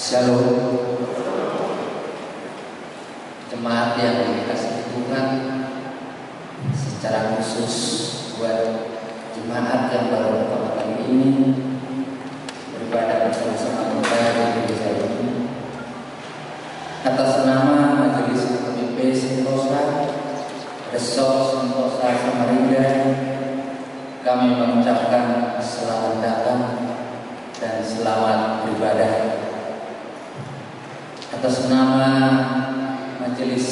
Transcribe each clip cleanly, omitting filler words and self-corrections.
Shalom, jemaat yang dikasih Tuhan, secara khusus buat jemaat yang baru pertama kali ini beribadah bersama-sama kita di gereja ini. Atas nama Majelis KPP Sentosa, Resort Sentosa Samarinda, kami mengucapkan selamat datang dan selamat beribadah. Atas nama majelis,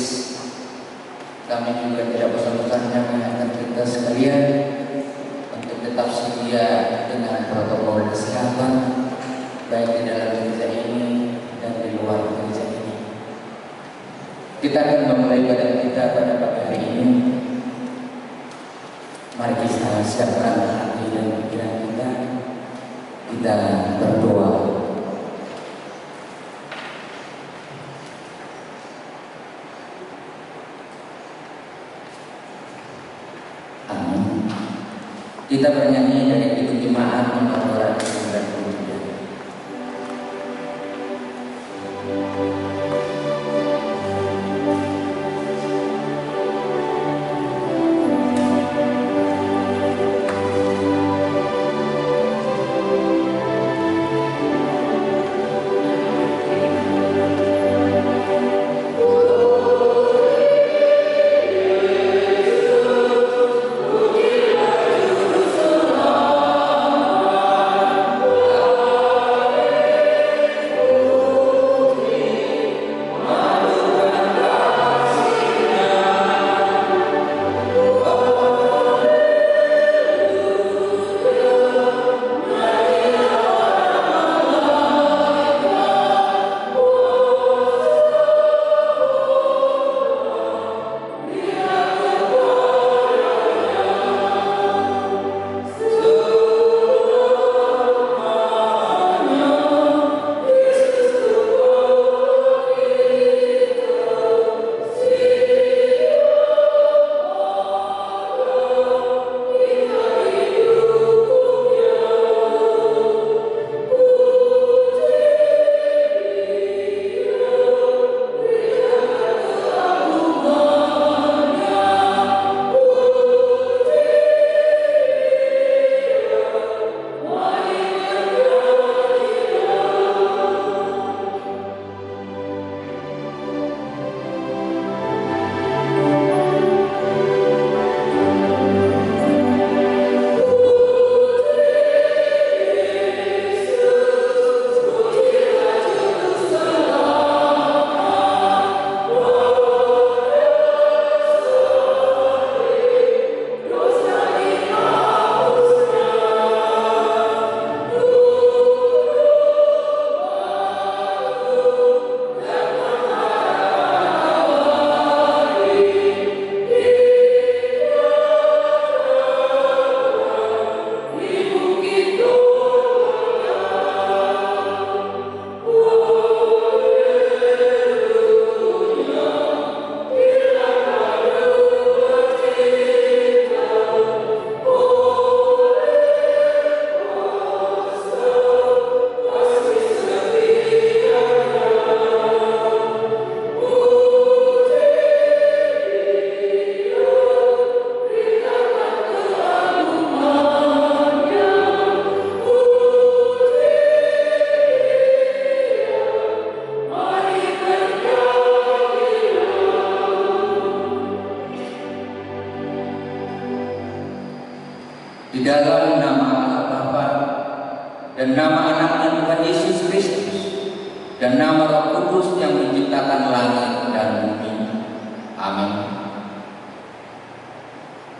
kami juga tidak bosan-bosannya mengingatkan kita sekalian untuk tetap setia dengan protokol kesehatan baik di dalam gereja ini dan di luar gereja ini. Kita akan memulai ibadah kita pada pagi hari ini. Mari kita siapkan hati dan pikiran kita. Kita berdoa. Kita bernyanyi dari Kidung Jemaat nomor 93. Di dalam nama Allah Bapa dan nama Anaknya Tuhan Yesus Kristus dan nama Roh Kudus yang menciptakan langit dan bumi. Amin.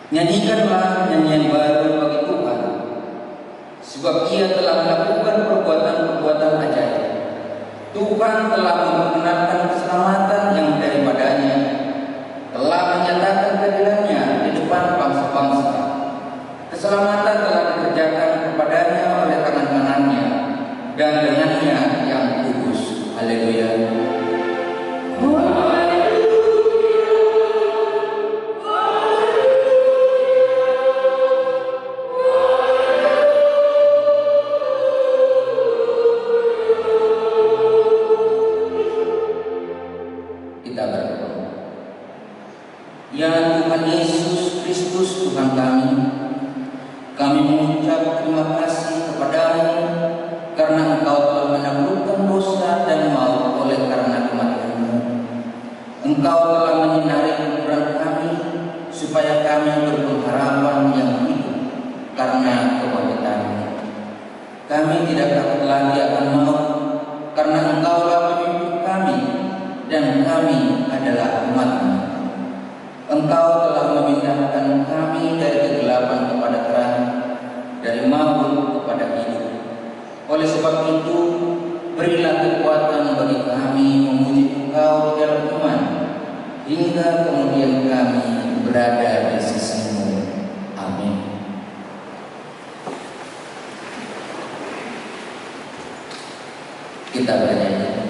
Nyanyikanlah nyanyian baru bagi Tuhan, sebab Ia telah melakukan perbuatan-perbuatan ajaib. Tuhan telah memperkenalkan keselamatan yang daripadanya, telah menyatakan keadilannya di depan bangsa-bangsa. Keselamatan telah dikerjakan kepadanya oleh tangan kanannya dan dengannya yang kudus. Haleluya. Kristus Tuhan kami mengucap terima kasih kepadamu karena Engkau telah menaklukkan dosa dan maut oleh karena kematian-Mu. Engkau telah menyinari kuburan kami supaya kami berpengharapan yang hidup karena kebangkitan-Mu. Kami tidak takut lagi akan maut karena Engkaulah pemimpin kami dan kami adalah umat-Mu. Engkau telah memindahkan kami dari kegelapan kepada terang, dari maut kepada hidup. Oleh sebab itu, berilah kekuatan bagi kami memuji Engkau di dalam iman, hingga kemudian kami berada di sisi-Mu. Amin. Kita bernyanyi.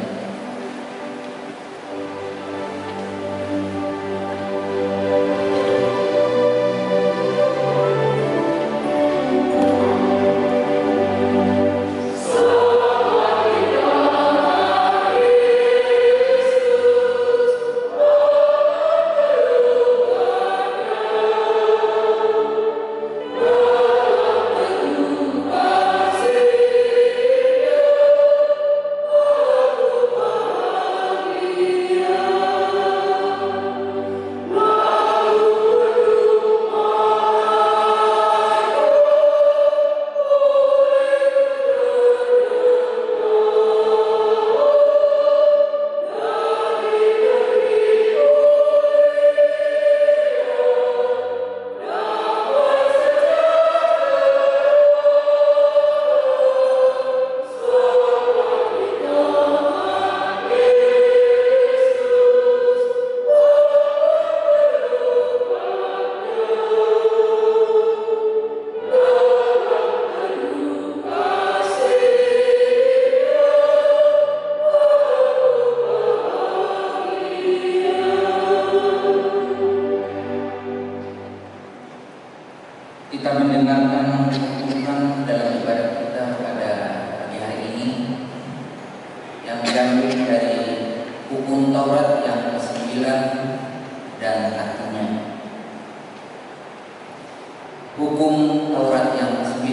Kita mendengarkan Tuhan dalam ibadah kita pada pagi hari ini yang diambil dari hukum Taurat yang ke-9 dan artinya. Hukum Taurat yang ke-9.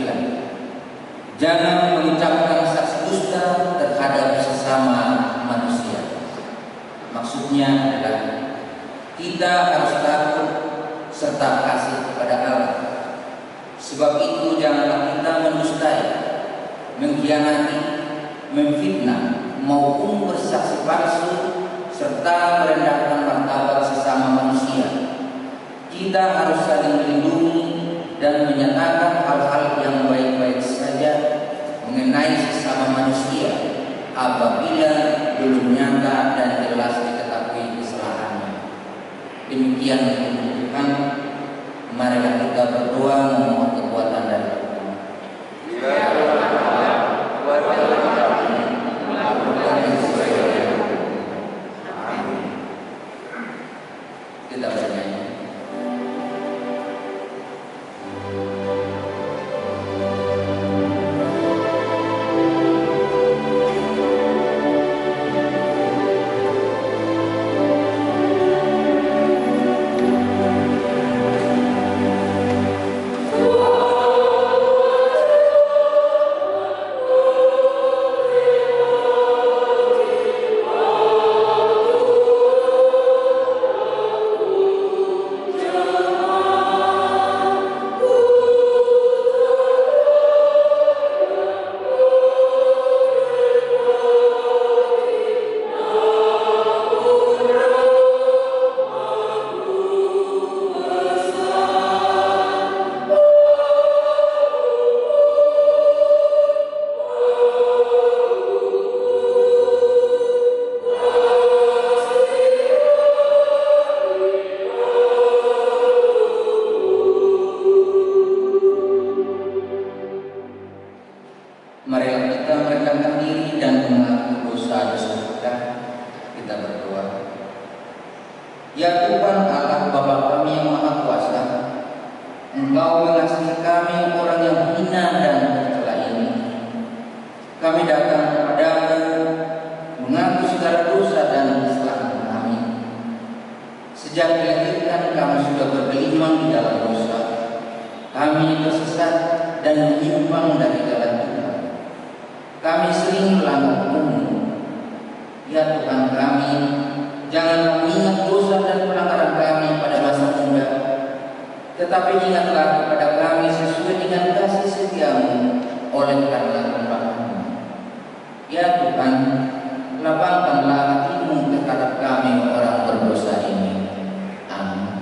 Jangan mengucapkan saksi dusta terhadap sesama manusia. Maksudnya adalah kita harus takut serta kasih kepada Allah. Sebab itu janganlah kita mendustai, mengkhianati, memfitnah maupun bersaksi palsu serta merendahkan martabat sesama manusia. Kita harus saling melindungi dan menyatakan hal-hal yang baik-baik saja mengenai sesama manusia apabila belum nyata dan jelas diketahui kesalahannya. Demikian firman Tuhan. Marilah kita berdoa memohon kekuatan dari Tuhan. Ya Allah, kuatkanlah kami melakukan yang sesuai. Amin. Kita bernyanyi. Marilah kita merendahkan diri dan mengaku dosa-dosa kita. Kita berdoa. Ya Tuhan Allah Bapa kami yang Maha Kuasa, Engkau mengasihi kami orang yang hina dan tercela ini. Kami datang kepadamu mengaku segala dosa dan kesalahan kami. Sejak dilahirkan kami sudah bergelimang di dalam dosa. Kami tersesat dan menyimpang dari jalan Tuhan. Kami sering melanggar-Mu. Ya Tuhan kami, janganlah mengingat dosa dan pelanggaran kami pada masa muda, tetapi ingatlah kepada kami sesuai dengan kasih setia-Mu oleh karena kemurahan-Mu. Ya Tuhan, lapangkanlah hati-Mu terhadap kami orang berdosa ini. Amin.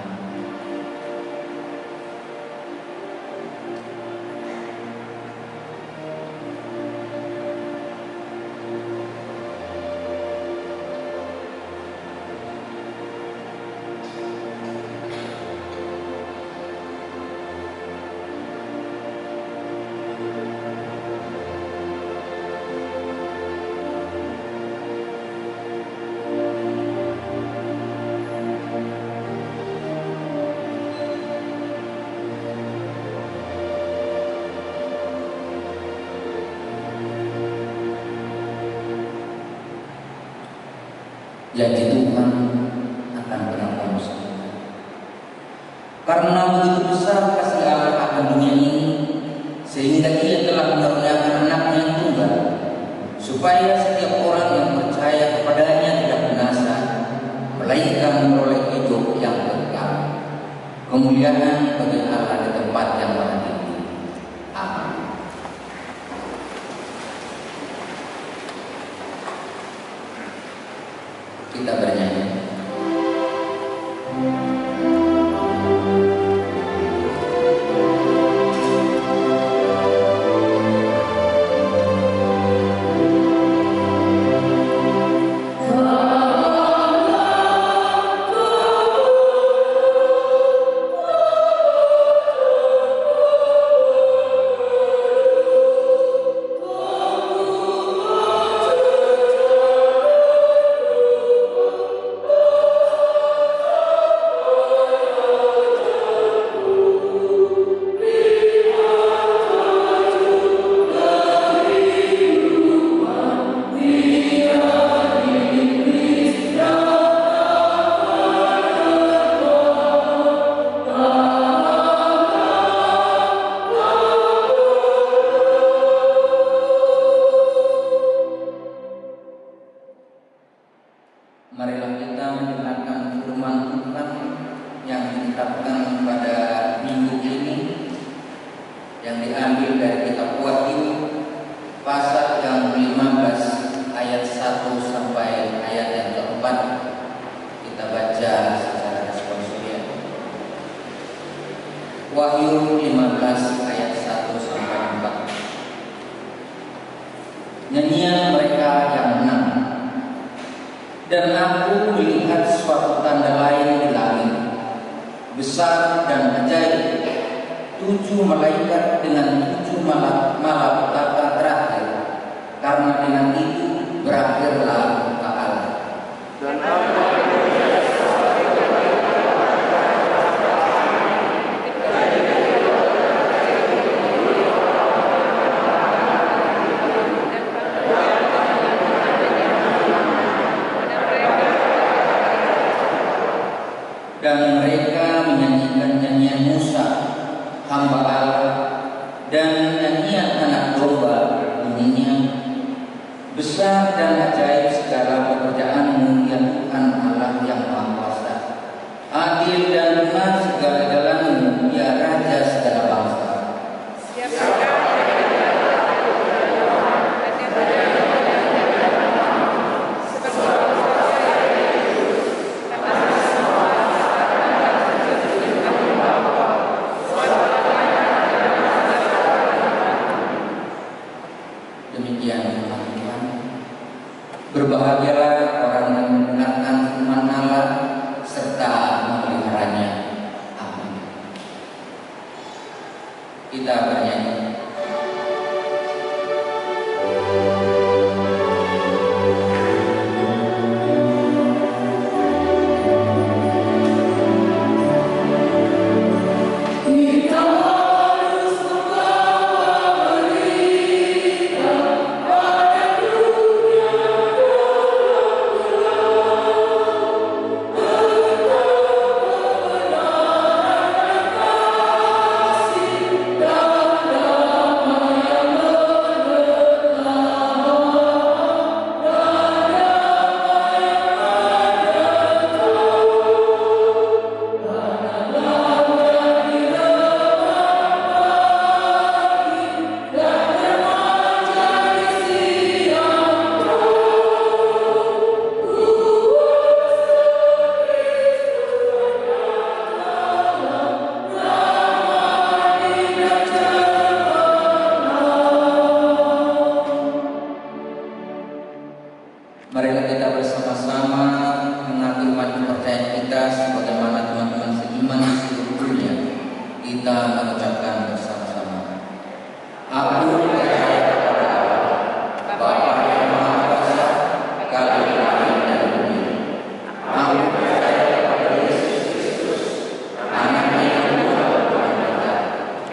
Janji Tuhan akan pernah memusnahkan. Karena begitu besar kasih Allah akan dunia ini, sehingga Ia telah mengaruniakan Anaknya yang tunggal, supaya setiap orang yang percaya kepadanya tidak binasa, melainkan memperoleh hidup yang kekal. Kemuliaan bagi Allah di tempat yang maha tinggi. Amin. Kita bernyanyi. Marilah kita mendengarkan firman Tuhan yang ditetapkan pada minggu ini, yang diambil dari kitab Wahyu pasal yang 15 ayat 1 sampai ayat yang keempat. Kita baca secara responsif. Wahyu 15 ayat 1 sampai 4. Nyanyian mereka yang menang. Dan aku melihat suatu tanda lain di langit, besar dan ajaib, 7 malaikat dengan 7 malapetaka terakhir, karena dengan itu berakhirlah murka Allah. Dan dan mereka menyanyikan nyanyian Musa, hamba Allah, dan nyanyian anak domba, bunyinya, besar dan ajaib segala pekerjaan-Mu ya Tuhan Allah yang Maha Kuasa. Adil dan benar segala jalan-Mu ya Raja segala bangsa. Berbahagialah orang yang mendengarkan firman Allah serta memeliharanya. Amin. Kita bernyanyi. Kasih Aku percaya kepada Allah, Bapa yang Maha Kuasa, kami langit dan bumi. Aku percaya kepada Yesus Kristus, Anaknya yang Tuhan Tuhan kita,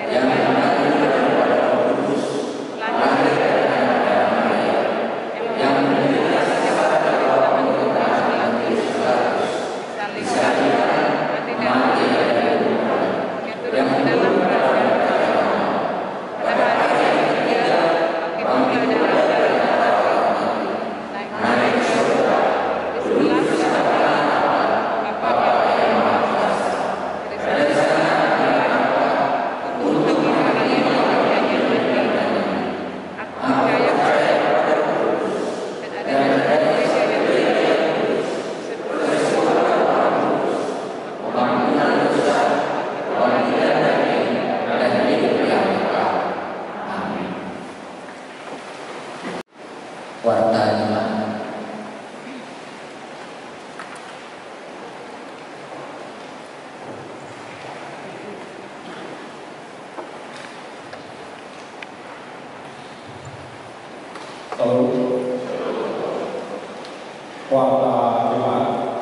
yang mengandung daripada Roh Kudus, lahir dari Maria, yang menderita secara dalam pemerintahan Kristus Pilatus, disalibkan, mati dan dikuburkan, yang turun ke dalam kerajaan pada hari ketiga, bangkit dari antara mati, naik ke surga, duduk di sebelah kanan Bapa yang Maha Kuasa. Dari sana akan untuk melayani yang berkata, aku percaya kepada Roh Kudus dan ada gereja yang kudus, bersuara Roh Kudus, pengampunan dosa, kebangkitan daging, dan hidup yang kekal. Amin. Warta jemaat. Salam Warta Jemaat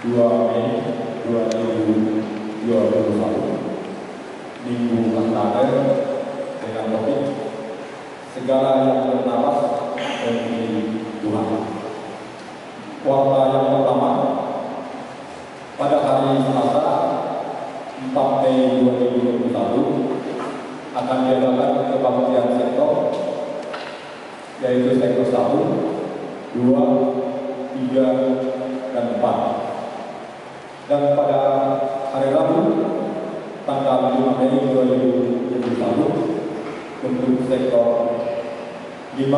2 Mei 2021 Minggu Kantader dengan topik segala yang bernapas demi Tuhan. Warta yang pertama pada hari Selasa 4 Mei 2021 akan diadakan kebaktian sektor, yaitu sektor 1, 2, 3, dan 4. Dan pada hari Rabu tanggal 5 Mei 2021 untuk sektor 5, 6,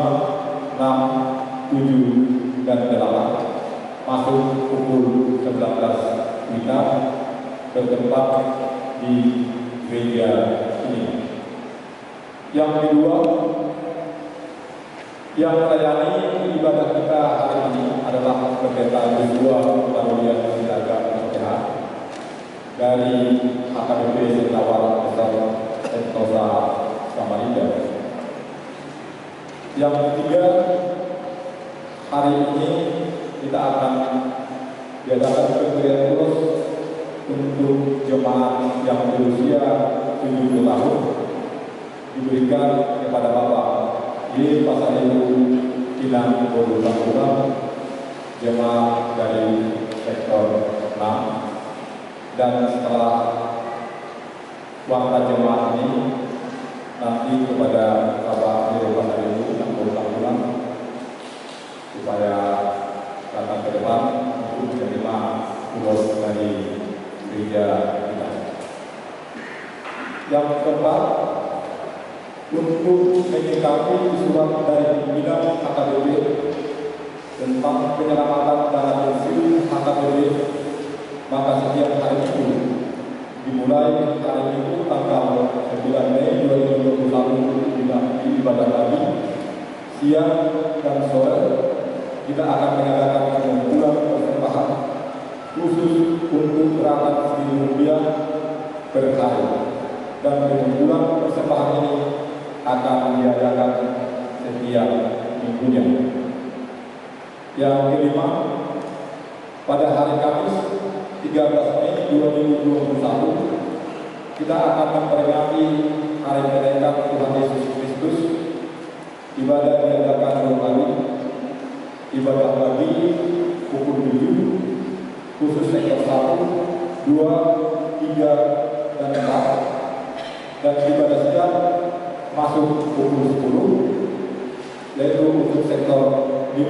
7, dan 8 masuk pukul 19 WITA bertempat di gereja ini. Yang kedua, yang melayani ibadah kita hari ini adalah Pendeta Joshua Marulian Silaga SPH dari HKBP Sentawar Besar Sentosa Samarinda. Yang ketiga, hari ini kita akan diadakan pemberian kursus untuk jemaat yang berusia 70 tahun diberikan kepada Bapak Y. Pasaribu Inang Bodo Tamburan, jemaat dari sektor 6. Dan setelah waktu jemaat ini nanti kepada Bapak Y. Pasaribu Inang Bodo Tamburan supaya datang ke depan untuk menerima kursus dari gereja kita. Yang keempat, untuk menyikapi surat dari pimpinan HKBP tentang penyelamatan dana pensiun HKBP, maka setiap hari Minggu dimulai hari Minggu tanggal 9 Mei 2021 di ibadah pagi, siang, dan sore kita akan mengadakan pengumpulan persembahan khusus untuk gerakan Rp1.000 per hari, dan pengumpulan persembahan ini akan diadakan setiap minggunya. Yang kelima, pada hari Kamis 13 Mei 2021 kita akan memperingati hari kenaikan Tuhan Yesus Kristus. Ibadah diadakan 2 kali, ibadah pagi pukul 7 khusus sektor 1, 2, 3, dan 4, dan ibadah siang masuk pukul 10, yaitu untuk sektor 5,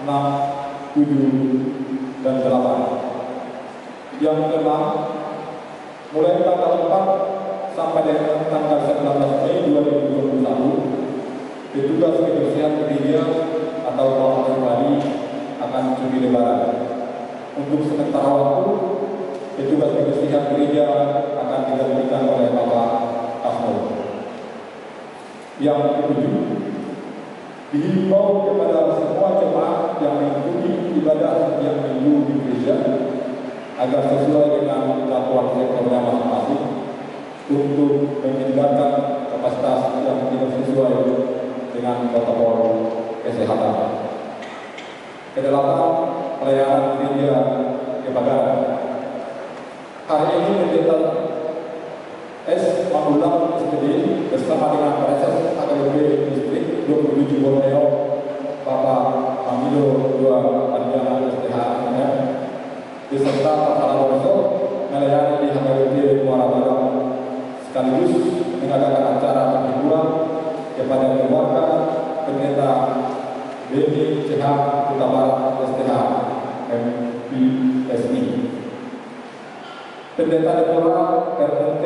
6, 7, dan 8. Yang keenam, mulai tanggal 4 sampai dengan tanggal 19 Mei 2021, petugas kebersihan gereja atau orang pribadi akan cuti lebaran. Untuk sementara waktu, petugas kebersihan gereja akan digantikan oleh Bapak Asmul. Yang ketujuh, dihimbau kepada semua jemaat yang mengikuti ibadah setiap minggu di gereja agar sesuai dengan jadwal sektornya masing-masing, untuk meningkatkan kapasitas yang tidak sesuai dengan protokol kesehatan. Kedelapan, pelayanan gereja Kebakaran. Hari ini Pendeta S. Magulang SPD bersama dengan Presiden AKBP Distrik 27 Borneo, Bapak Mamilo 2 Panjana STH MM, beserta Kepala Borso melayani di HKBP Muara Barat, sekaligus mengadakan acara penghiburan kepada keluarga Pendeta Beni CH Kota Barat STH MPSI. Pendeta Depola RT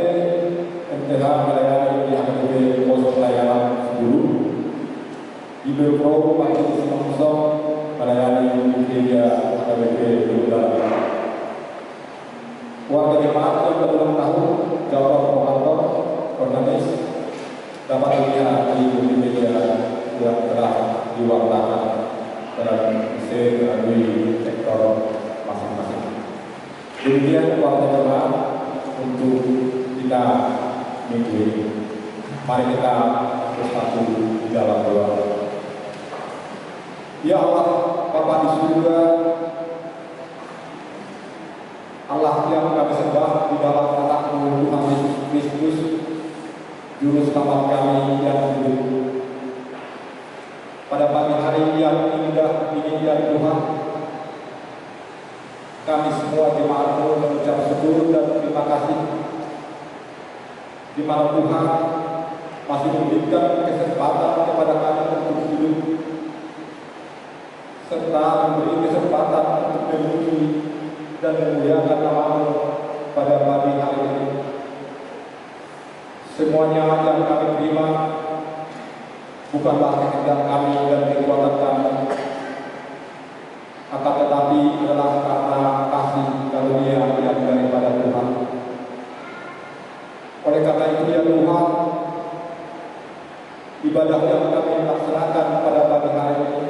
MTH melayani di HKBP Pos Pelayanan 10. Ibu Pro Makin Simangusong melayani di gereja HKBP Lumbang. Warga jemaat yang berulang tahun Jawa Promotor Organis dapat dilihat di media yang telah diwartakan dan melalui sektor masing-masing. Demikian warga jemaat untuk kita minggu ini. Mari kita bersatu di dalam doa. Ya Allah, Bapa di surga, Allah yang kami sembah di dalam anak-Mu Tuhan Yesus Kristus, Juru Selamat kami yang hidup. Pada pagi hari yang indah ini ya Tuhan, kami semua jemaat-Mu mengucap syukur dan terima kasih, di mana Tuhan masih memberikan kesempatan kepada kami untuk hidup, serta memberi kesempatan untuk memuji dan memuliakan nama-Mu pada pagi hari ini. Semuanya yang kami terima bukanlah kehendak kami dan kekuatan kami, akan tetapi adalah karena kasih karunia yang daripada Tuhan. Oleh karena itu ya Tuhan, ibadah yang kami laksanakan pada pagi hari ini,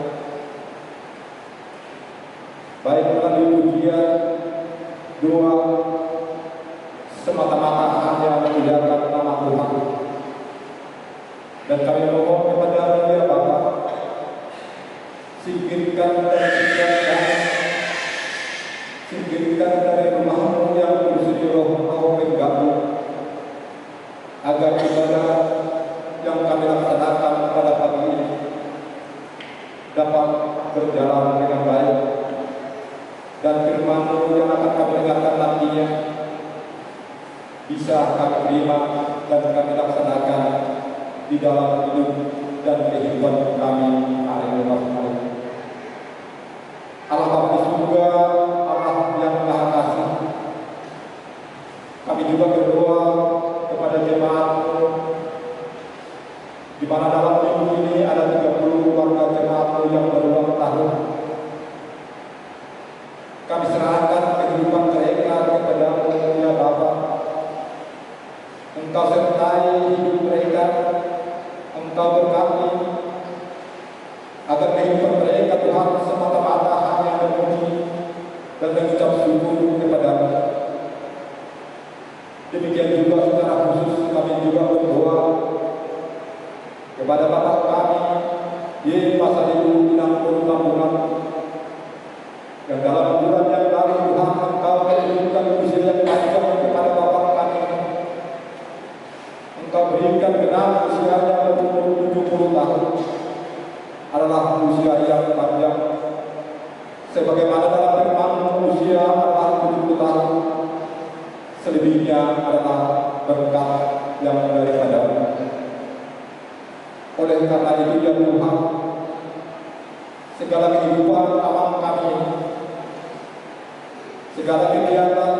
baik melalui pujian, doa, semata-mata hanya memuliakan nama Tuhan. Dan kami mohon kepada Dia Bapa, singkirkan dari pikiran kami, singkirkan dari rumah-Mu yang bersuci roh pengganggu, agar ibadah yang kami laksanakan pada pagi ini dapat berjalan dengan baik, dan firman-Mu yang akan kami dengarkan nantinya bisa kami terima dan kami laksanakan di dalam hidup dan kehidupan kami hari ini. Allah Bapa di surga, Allah yang Maha Kasih, kami juga berdoa kepada jemaat-Mu, di mana dalam minggu ini ada 30 warga jemaat-Mu yang berulang tahun. Kami serahkan kehidupan mereka kepada-Mu ya Bapa. Engkau sertai hidup mereka, Engkau berkati, agar kehidupan mereka Tuhan semata-mata hanya memuji dan mengucap syukur kepada-Mu. Demikian juga secara khusus kami juga berdoa kepada Bapak kami di pasal 66 bulan, yang dalam bulan yang lalu Tuhan Engkau memberikan usia yang panjang kepada Bapak kami. Engkau berikan genap usianya berumur 70 tahun, adalah usia yang panjang. Sebagaimana dalam firman-Mu usia adalah 70 tahun, selebihnya adalah berkat yang daripada-Mu. Oleh karena itu ya Tuhan, segala kehidupan amal kami, segala kegiatan,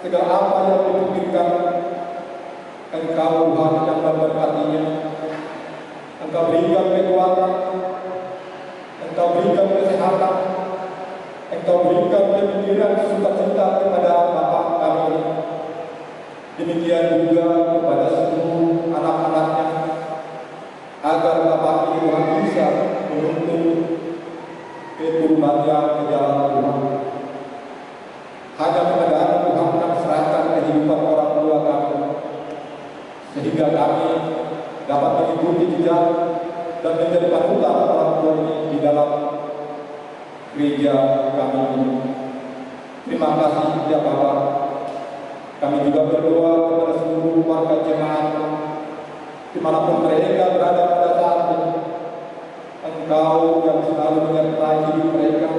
segala apa yang dipikirkan, Engkau Tuhan yang memberkatinya. Engkau berikan kekuatan, Engkau berikan kesehatan, Engkau berikan pemikiran sukacita kepada Bapak kami. Demikian juga kepada seluruh anak-anaknya, agar Bapak ini Tuhan bisa menuntun keturunannya ke jalan Tuhan. Hanya kepada Tuhan kami serahkan kehidupan orang tua kami, sehingga kami dapat mengikuti jejak dan menjadi panutan orang tua ini di dalam gereja kami ini. Terima kasih ya Bapak. Kami juga berdoa kepada seluruh warga jemaat dimanapun mereka berada pada saat ini. Engkau yang selalu menyertai hidup mereka,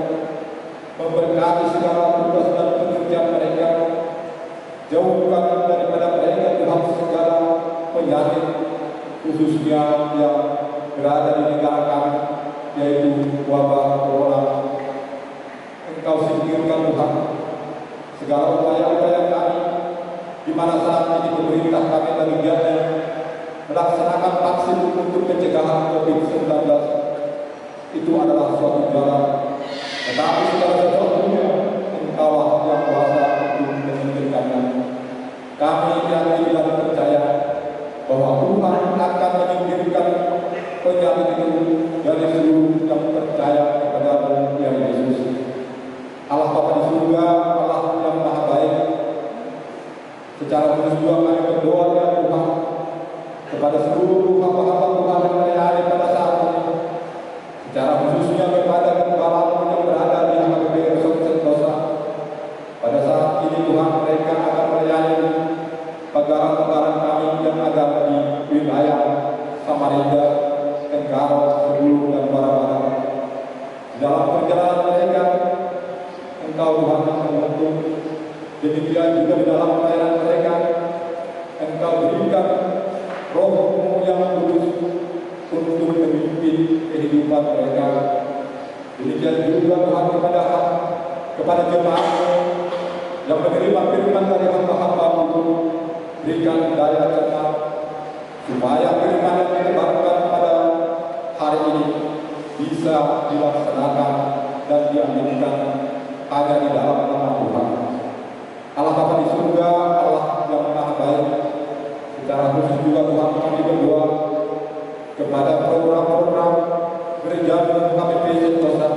memberkati segala tugas dan pekerjaan mereka. Jauhkan daripada mereka Tuhan segala penyakit, khususnya yang berada di negara kami, yaitu wabah corona. Engkau singkirkan Tuhan segala upaya-upaya kami, di mana saat ini pemerintah kami bagiannya melaksanakan vaksin untuk pencegahan COVID-19. Itu adalah suatu jalan, tetapi segala sesuatunya Engkau yang kuasa untuk menyingkirkannya. Kami yakin dan percaya bahwa Tuhan akan menyingkirkan penyakit itu dari seluruh yang percaya kepada-Mu ya Yesus. Allah Bapa di surga, Allah yang Maha Baik, secara khusus juga kami berdoa ya Tuhan kepada seluruh hamba-hamba Tuhan yang melayani pada saat ini, secara khususnya kepada gembala yang berada di HKBP Resort Sentosa. Pada saat ini Tuhan, mereka akan melayani pegawai-pegawai kami yang ada di wilayah Samarinda, Tenggarong, Sebulu, dan Barabara. Dalam perjalanan mereka, Engkau Tuhan yang menuntun. Demikian juga di dalam pelayanan mereka, Engkau berikan Roh-Mu yang kudus untuk memimpin kehidupan mereka. Demikian juga Tuhan kepada jemaat-Mu yang menerima firman dari hamba-hamba-Mu, berikan daya cermat supaya firman yang ditebarkan pada hari ini bisa dilaksanakan dan diaminkan hanya di dalam nama Tuhan. Allah Bapa di surga, Allah yang Maha Baik, secara khusus juga Tuhan kami berdoa kepada program-program gereja HKBP Sentosa.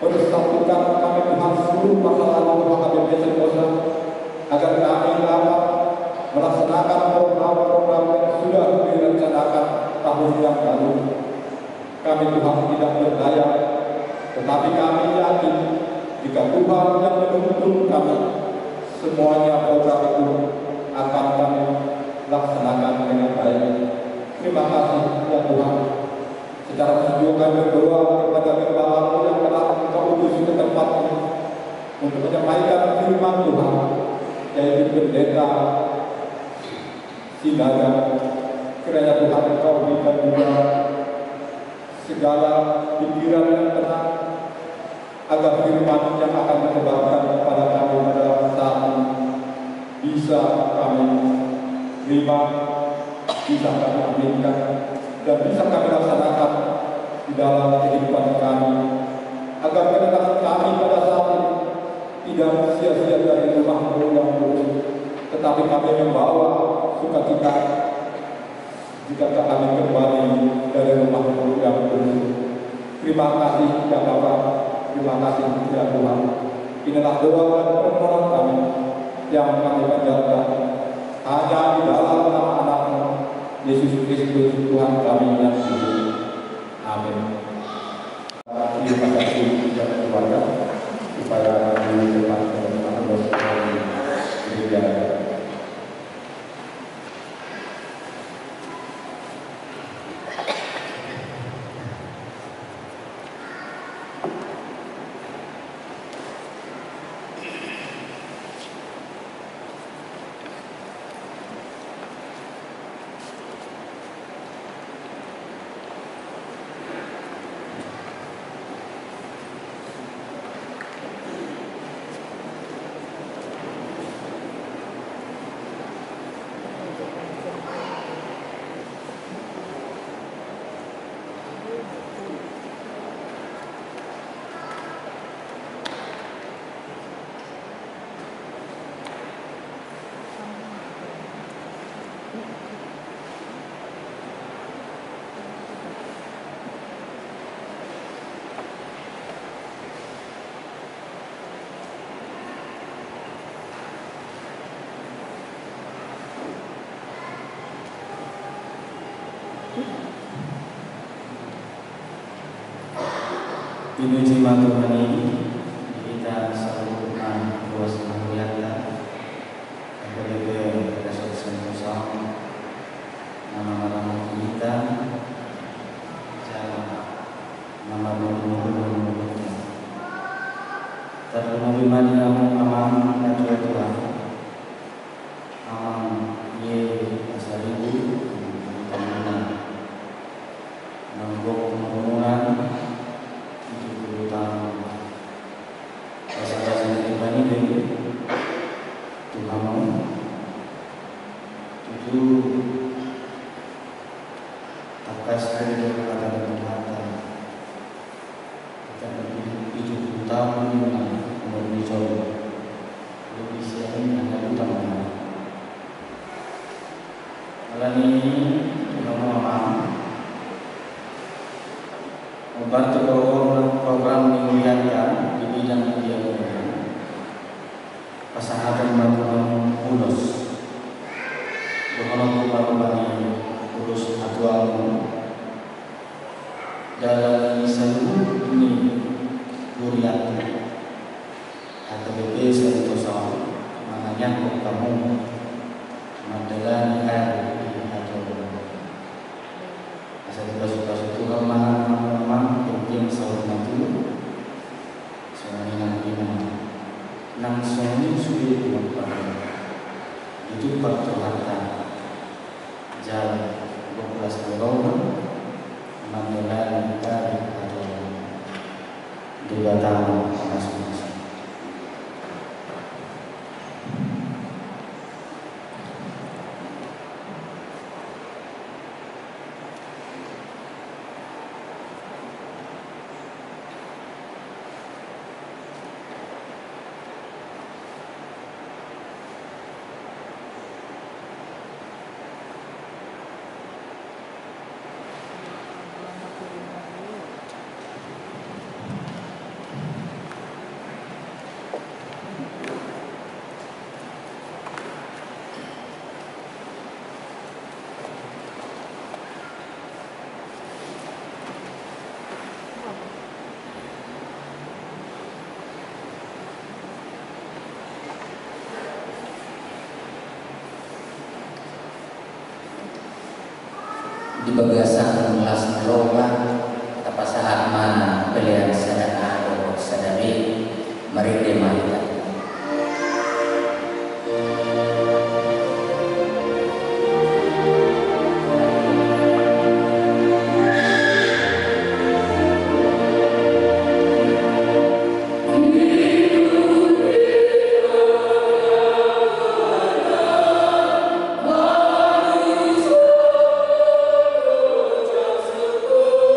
Persatukan kami Tuhan seluruh masalah HKBP Sentosa, agar kami dapat melaksanakan program-program yang sudah direncanakan tahun yang lalu. Kami Tuhan tidak berdaya, tetapi kami yakin jika Tuhan yang menuntun kami, semuanya program itu akan kami laksanakan dengan baik. Terima kasih ya Tuhan. Secara khusus kami berdoa kepada gembala yang telah Engkau utus ke tempat ini untuk menyampaikan firman Tuhan, yaitu pendeta Sinaga. Kiranya Tuhan Engkau berikan juga segala pikiran yang tenang, agar firman yang akan ditebarkan kepada kami pada saat ini bisa kami terima, bisa kami aminkan, dan bisa kami laksanakan di dalam kehidupan kami, agar kedatangan kami pada saat ini tidak sia-sia dari rumah-Mu yang kudus, tetapi kami membawa sukacita jika kami kembali dari rumah-Mu yang kudus. Terima kasih ya Bapa, terima kasih ya Tuhan. Inilah doa dan permohonan kami yang kami panjatkan hanya di dalam nama anak-Mu Yesus Kristus Tuhan kami yang hidup. Amin. Terima kasih kepada keluarga supaya kami dapat mengenal gereja. Pinuji Tuhan ini kita selalu puas menghormati KPDB Resort Sentosa nama-nama kita nama nama terlalu banyak aman dan Tuhan aman ye asaribu teman nombok pembangunan membantu program mengingatkan di bidang kegiatan pasangan bantuan ulos berhubung bani ulos atual dalam seluruh ini durian atau BB Sentosa makanya kamu Mandala air atau asal suka itu ramah yang sahur nanti soalnya nang soalnya sudah dilakukan itu waktu harta jalan 12 tahun Mandala air atau di Batam masing-masing. Di bagasan kelas Roma apa saat mana pilihan sadar atau sadari mari demai. Oh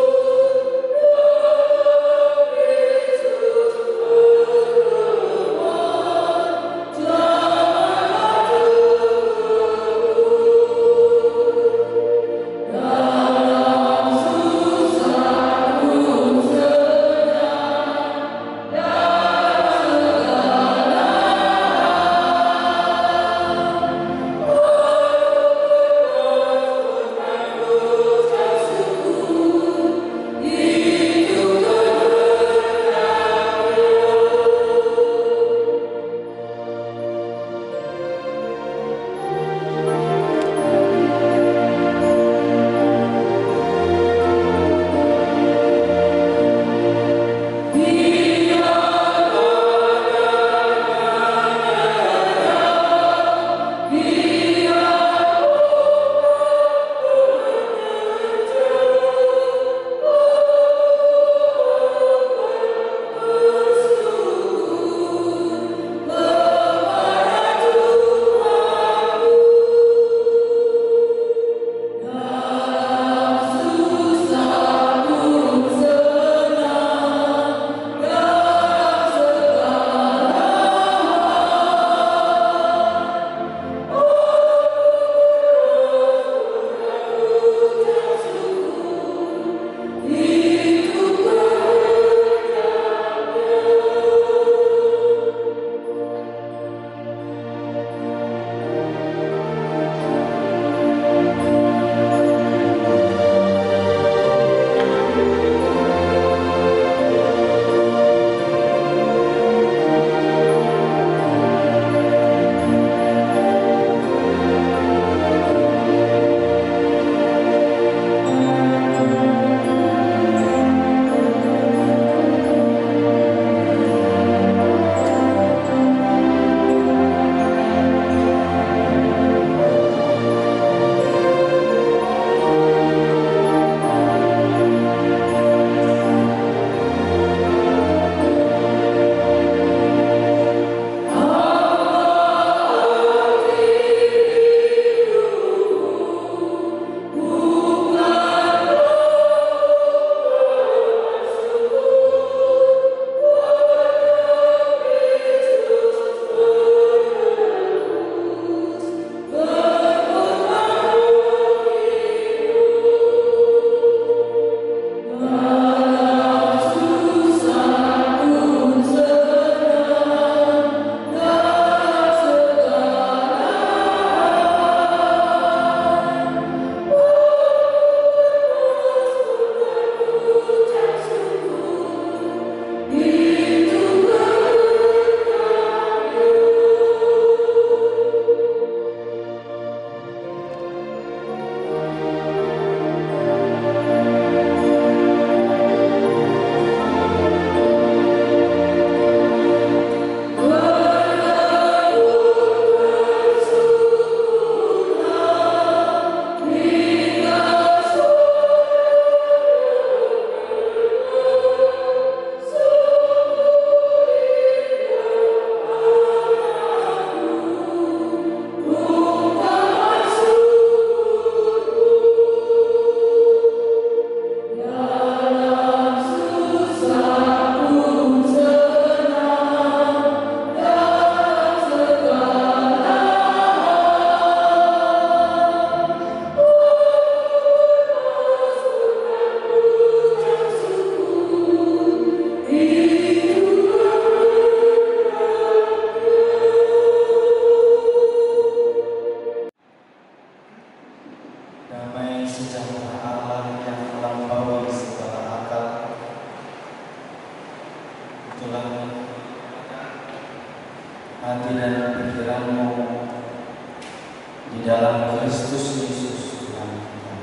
di dalam Kristus Yesus Tuhan kita.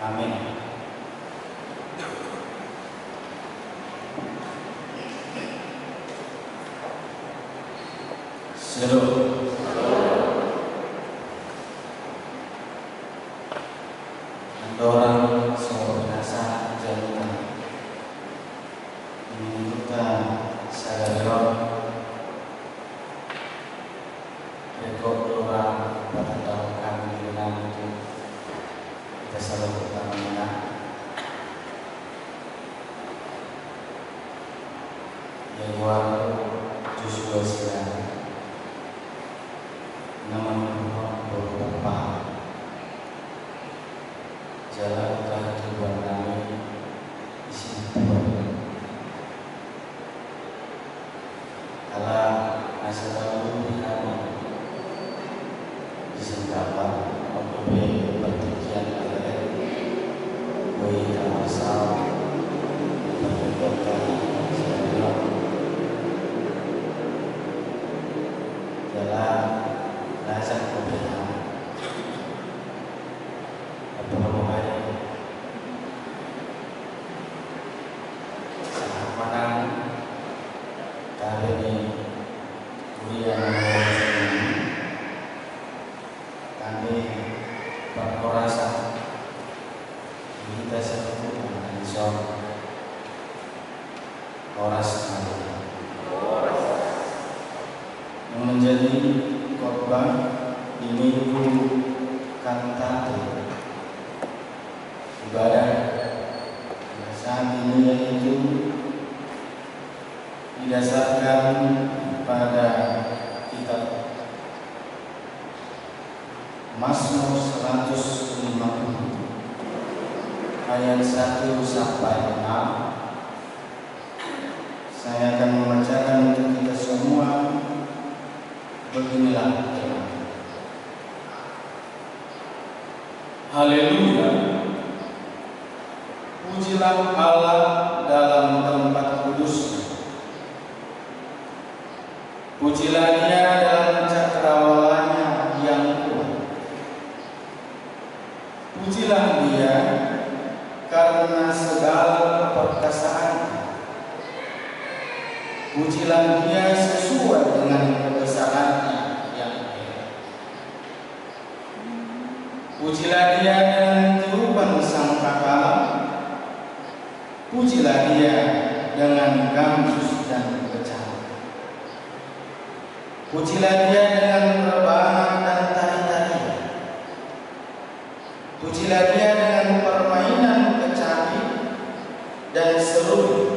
Amin. Shalom. Orang semua binasa jaminan menunjukkan sadar rekod orang pada kami dengan itu kita selalu pertama yang luar Joshua siang nama beberapa jalan kehidupan kami di sini. Kalau masa lalu kami disengkapkan untuk berpergian adalah bagi asal berkata sebelum jalan lazat kebenaran atau yang menjadi korban di minggu kantate ibadah saat ini, yaitu didasarkan pada kitab Mazmur 150 ayat 1 sampai 6. Saya akan membacakan untuk kita semua. Beginilah firman. Haleluya. Pujilah Allah dalam tempat kudus. Pujilah Dia dalam cakrawalanya yang kuat. Pujilah Dia karena segala keperkasaannya. Pujilah Dia sesuai dengan kebesarannya yang hebat. Pujilah Dia dengan tiupan sangkakala. Pujilah Dia dengan gambus dan kecapi. Pujilah Dia dengan rebahan dan tari-tarian. Pujilah Dia dengan permainan kecapi dan seruling.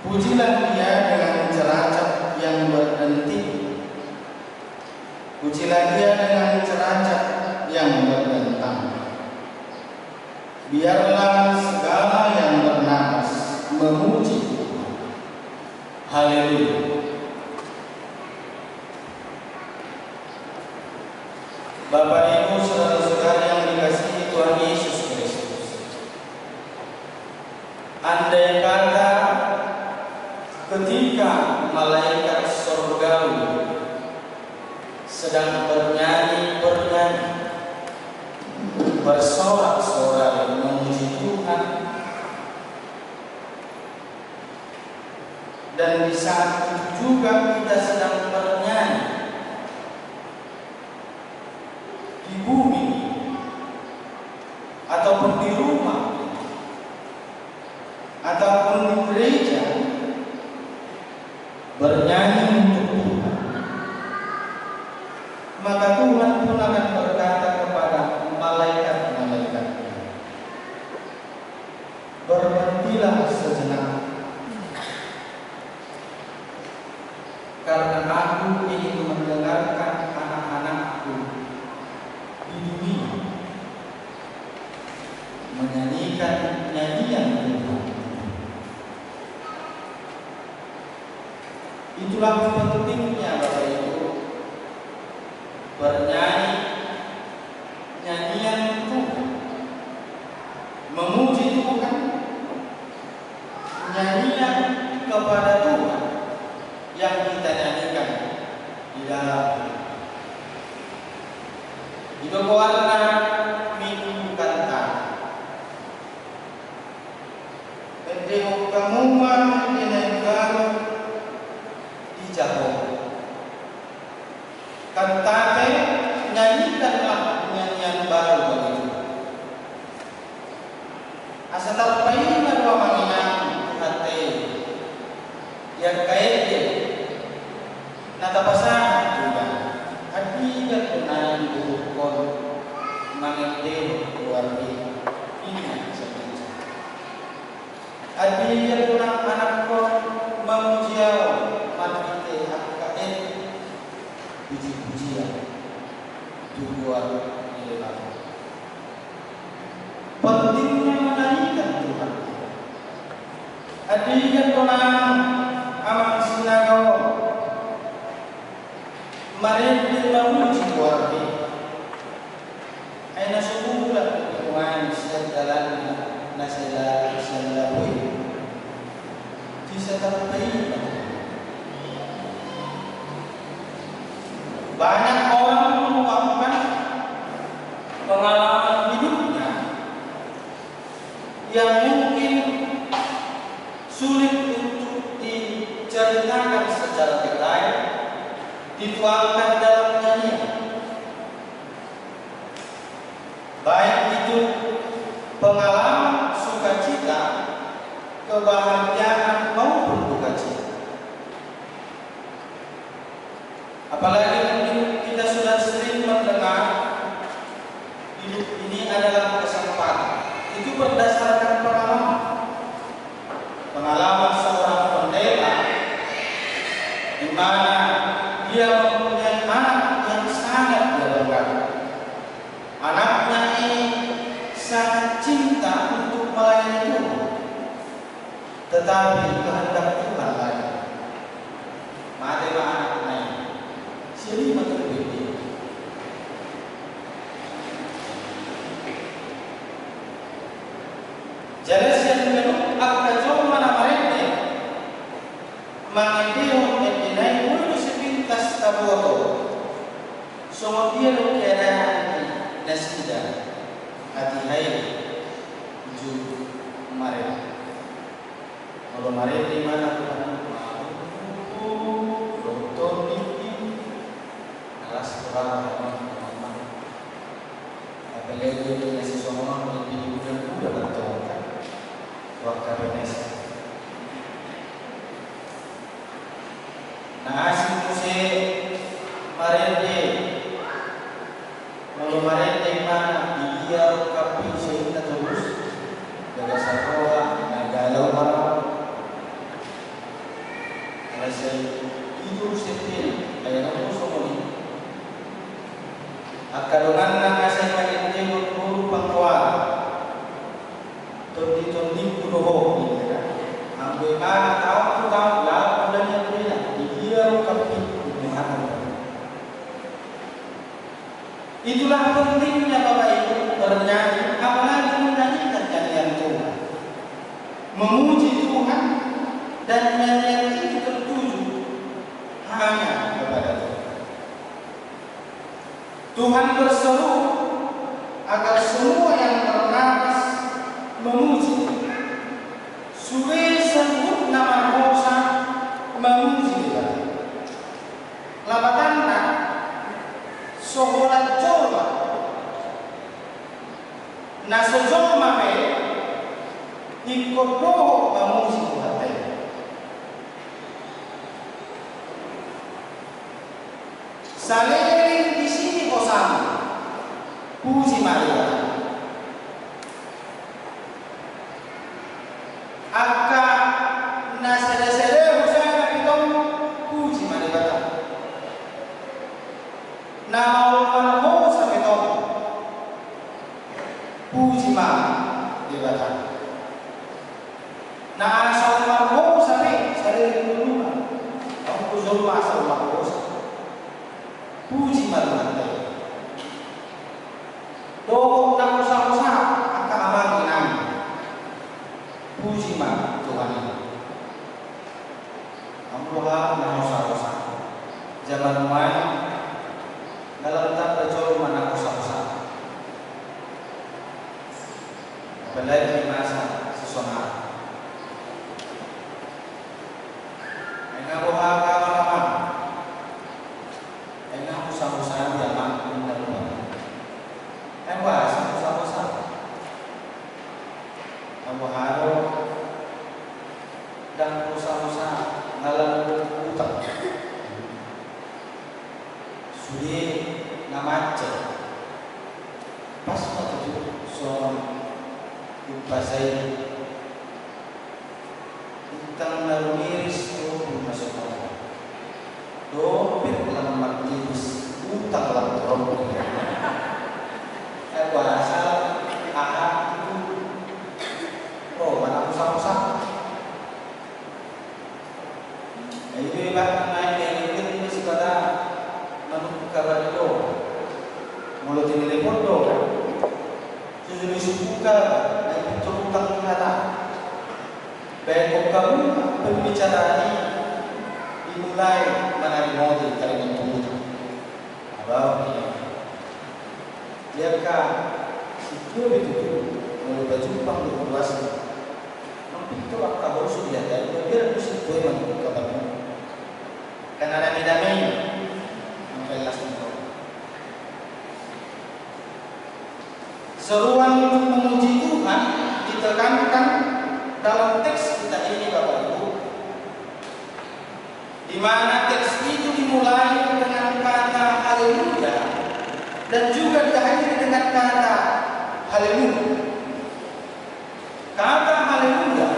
Pujilah Dia dengan ceracap yang berdenting. Pujilah Dia dengan ceracap yang berdentang. Biarlah segala yang bernapas memuji Tuhan. Haleluya. Bapak Ibu saudara-saudara yang dikasihi Tuhan Yesus Kristus, andai kata ketika malaikat surgawi sedang bernyanyi bersorak-sorai memuji Tuhan, dan di saat itu juga kita sedang bernyanyi di bumi ataupun di rumah ataupun di gereja, bernyanyi untuk Tuhan, maka Tuhan pun akan berkata kepada malaikat-malaikatnya, berhentilah sejenak, karena aku ingin mendengarkan anak-anakku di dunia menyanyikan nyanyian Tuhan. Itulah pentingnya Bapak Ibu bernyanyi nyanyian Tuhan, memuji Tuhan, nyanyian kepada Tuhan yang kita nyanyikan di dalam Ido warna minggu kanta. Pendeho kamuma dinengkaro di Jawa. Kantate nyanyikanlah nyanyian baru begitu. Asa tarpaina dua manginang hati yang kaitnya natapasahan juga. Hadigat tunang buhukon mangende keluarga ini sebenarnya. Hadigat tunang anakon memujiau matite hakkain puji-pujian dua nilai. Pentingnya menyanyikan Tuhan. Hadigat tunang amang sinagaw marindi memuji keluarga. Aina subulan Tuhan sedalan nasela selawi di seterpai. Banyak orang mengungkapkan pengalaman hidupnya yang mungkin sulit untuk diceritakan secara detail, dituangkan dalam nyanyian. Baik itu pengalaman sukacita, kebahagiaan maupun duka cita. Apalagi mungkin kita sudah sering mendengar hidup ini adalah kesempatan. Itu berdasarkan pengalaman seorang pendeta di mana dia mempunyai anak yang sangat dia banggakan. Anaknya ini sangat cinta untuk melayani Tuhan, tetapi kehendak Tuhan lain. Mati anaknya selima terbit. Jelas yang menurut akta mana mereka mengendiu dinai mulu sepintas tabuato. Semua dia keadaan nasida hati hai ju mare. Kalau mare di mana doktor ini alas orang teman-teman. Apalagi dia nasi semua lebih udah bertemu kan. Waktu Indonesia. Nah, si marende, kalau marende mana dia kapi sehingga terus jaga sekolah, nagalau malam, kalau saya hidup sendiri, kayak apa semua ini. Akadongan nang saya pakai tembok guru pangkuan, tondi kudoho ini kan. Ambil mana tahu lah bulannya berilah. Itulah pentingnya Bapak Ibu bernyanyi, apalagi menyanyikan nyanyian Tuhan, memuji Tuhan, dan nyanyian itu tertuju hanya kepada Tuhan. Tuhan berseru agar semua yang bernapas memuji. Suwe sebut nama Musa memuji Tuhan. Labatanna soholan coba na sojoma me ikodoho memuji Tuhan. Saling di sini kosam puji Maria. Aka nasada-sada usah pitong puji Maria. Nama Allah sampai tahu puji Maria di badan. Nah, sama Allah sampai saya dulu. Aku zulma sama Allah. Puji Maria. Doa nak usah-usah akan aman inang. Puji Maria Tuhan. Allah nak usah-usah. Zaman mulai usaha-usaha yang mampu menerima. Usaha-usaha. Kamu harus dan usaha-usaha ngalang utang. Sudah namace. Pas waktu soal bahasa utang lalu miris itu masuk Allah. Dompet lemah tiris, utang lalu rombong. Bahasa ahad itu, mana usah-usah. Itu ibarat main dari ini sekadar menunggu kabar itu. Mulut ini repot dong. Sudah disuka, naik utang kata. Baik kamu pembicaraan ini dimulai menarik model kalimat tunggu. Abang ni, lihatkan situ betul mulut baju pang berkuasa. Nampak itu akta harus dilihat dan biar musim tu yang menunggu kabarnya. Karena ada damai, maka langsung. Seruan untuk memuji Tuhan ditekankan dalam teks kita ini Bapak Ibu, di mana teks itu dimulai dengan kata haleluya dan juga diakhiri dengan kata haleluya. Kata haleluya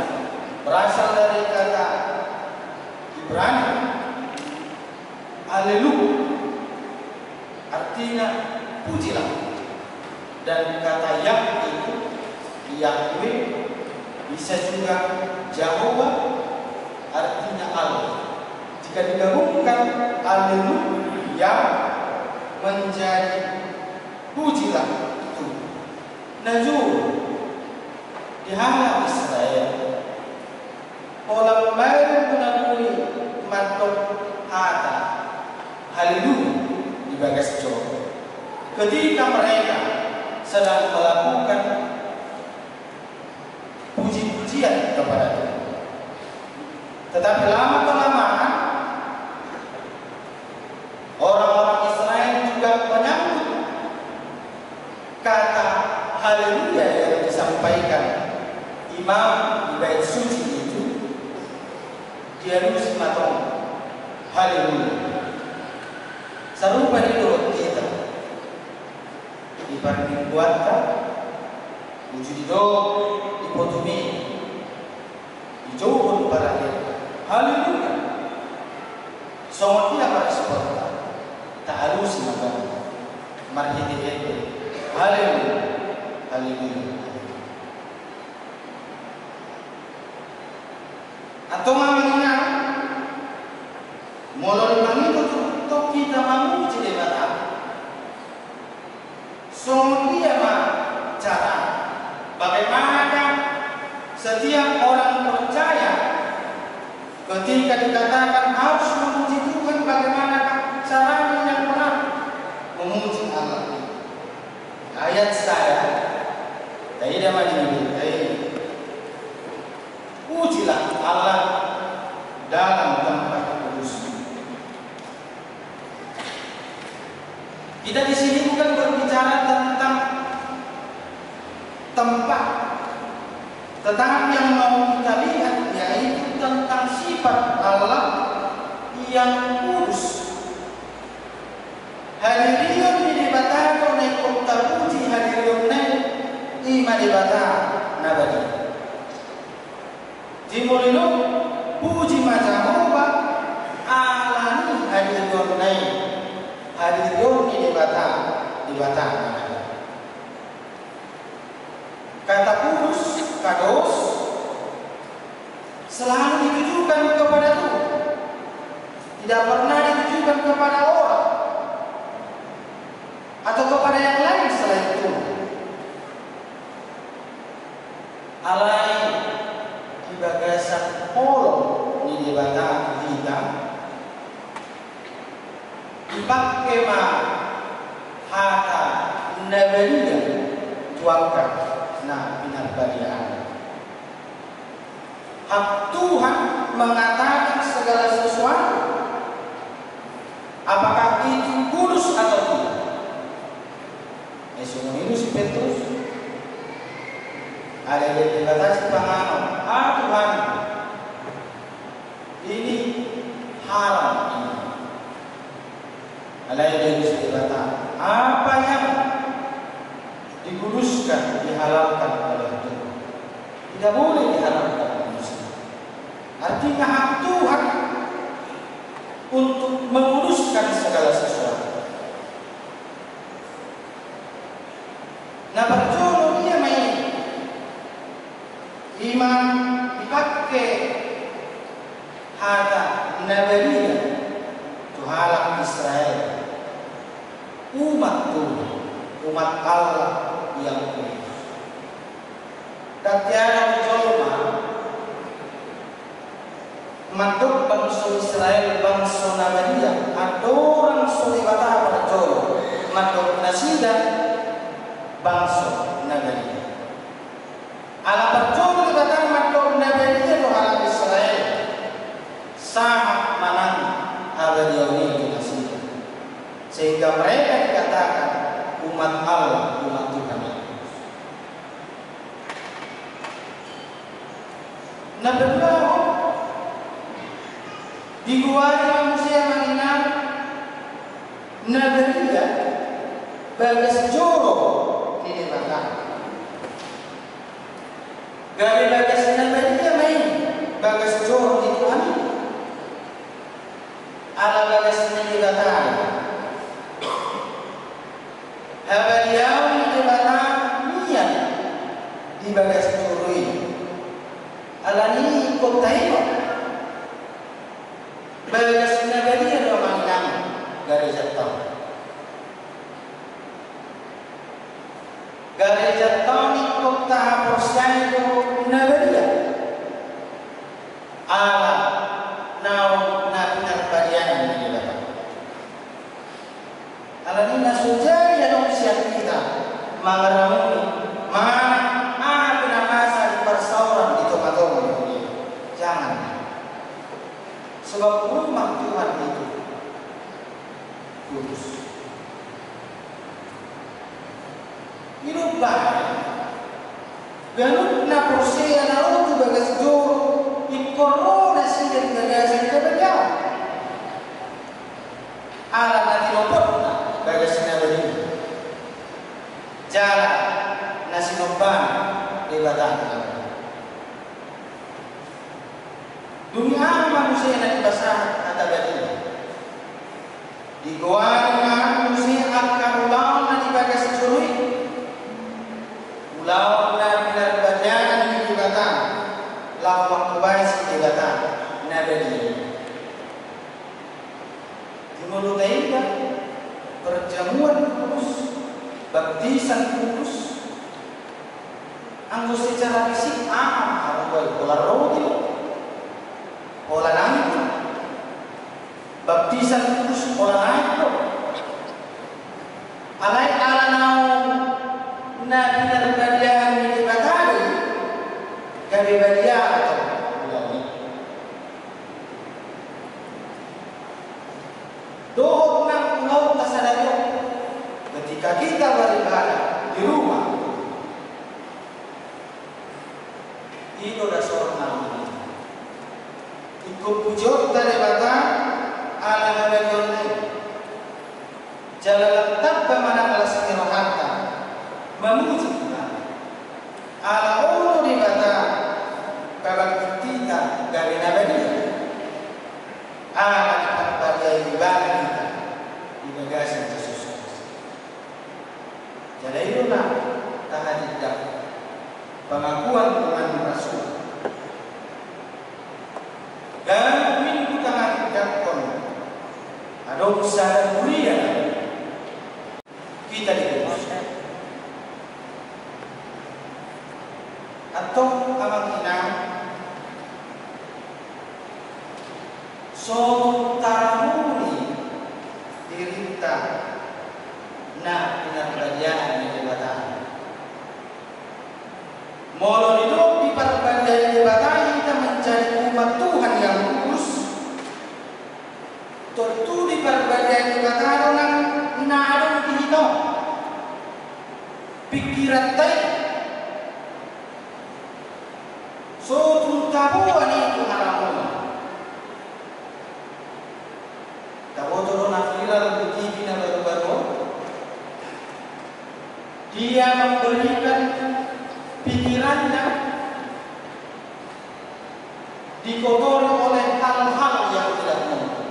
berasal dari kata Ibrani haleluya, artinya pujilah, dan kata Yahweh itu Yahweh bisa juga Jehovah, artinya Allah. Jika digabungkan haleluya menjadi pujilah itu. Najur di halaman Israel orang baru menakui matok hata haleluya di bagas jauh ketika mereka sedang melakukan puji-pujian kepada Tuhan. Tetapi lama-kelamaan orang-orang Israel juga menyambut kata haleluya yang disampaikan imam di bait suci itu. Dia harus matang haleluya. Serupa menurut kita dibanding buatkan puji do dipotumi dijauhkan para dia haleluya. Semua tidak merespon tak halus maka marhiti itu haleluya haleluya. Atau mamanya mulai mengikut untuk kita memuji dewa. Semua cara bagaimanakah setiap orang percaya ketika dikatakan harus memuji Tuhan, bagaimanakah caranya yang benar memuji Allah. Ayat saya tidak menunjukkan pujilah Allah dalam tempat kudus. Kita di sini bukan berbicara tentang tempat, tetapi yang mau kita lihat yaitu tentang sifat Allah yang kudus. Hadirin di dibata kau naik kota puji hadirin naik lima dibata nabadi. Jimolino puji macam apa? Alani hadirin naik hadirin di dibata. Kata kudus, kados selalu ditujukan kepada Tuhan, tidak pernah ditujukan kepada orang atau kepada yang lain selain Tuhan. Alai di bagasan polong di dibata kita dipakai hata nabariya tuangkan nah binar barian. Hak Tuhan mengatakan segala sesuatu, apakah itu kudus Alai Gusti Bata, apa yang dikuduskan, dihalalkan oleh Tuhan, tidak boleh dihalalkan manusia. Artinya hak Tuhan untuk menguduskan segala sesuatu. Nah, percuma dia main imam dipakai harta Nabawiya tuhalang Israel, umat Tuhan, umat Allah yang kudus. Datiara dijolma mantuk bangsa Israel, bangsa Nabawiya, ada orang solibata pada jolo mantuk nasida bangsa Nabawiya. Ala percuma dikatakan mantuk Nabawiya tuhalang Israel sama manang Abadiyawi itu nasida, sehingga mereka dikatakan umat Allah, umat Tuhan. Nah, berdoa di gua manusia menginap Nabawiya bagas joro ini bahkan gari bagas Nabawiya main bagas joro di Tuhan ala bagas Nabawiya Habariau di bata niat di bagas joro ini ala ni kota ini bagas Nabawiya doang nang garis jatuh ni kota Persai itu Nabawiya ala nau nabinar badian ini dapat ala ni nasujai ya dong siap kita mengeramuni mana masa di persauran di tomat-tomat ini jangan. Sebab rumah Tuhan itu kudus. Hidup baik. Ganun na porsiya na uto bagas joro ikorona siya gagasan kabaya. Ala na tinopot na bagas Nabawiya. Jala na sinumpan ibatan. Dunia manusia yang dibasah atau batin. Di goa manusia akan ulang na dibagas curui. Ulang na binarbadyan di ibatan. Lalu makubay si ibatan Nabawiya. Dimulai ka perjamuan kudus, baptisan kudus. Ang gusto secara fisik harus pola roti. Pola naik, baptisan kudus pola naik. Alai ala nau nabi narbadian ini batari, gabi badia atau ulami. Doa nang pulau tasadaro, ketika kita beribadah di rumah, itu dah seorang nabi. Ikut pujok dari bata ala Nabawiya lain. Jalan tetap kemana alas kirahata memuji Tuhan. Ala ulu di bata kabak kita dari Nabawiya. Ala dipakai ibadah kita di bagasi Yesus. Jadi itulah tahadidah pengakuan Tuhan Rasul. Dan minggu tengah hidupkan ada usaha mulia kita dikuduskan atau amatina so taramuni dirita na pinarbadyan ni ibatan molo itu di perbandingan ibatan kita mencari umat Tuhan yang kudus. Tentu di perbandingan ibatan orang narung dihino pikiran tay so tuntabuan itu haramun tabo to na viral di TV Dia memberikan pikirannya dikotori oleh hal-hal yang tidak mungkin.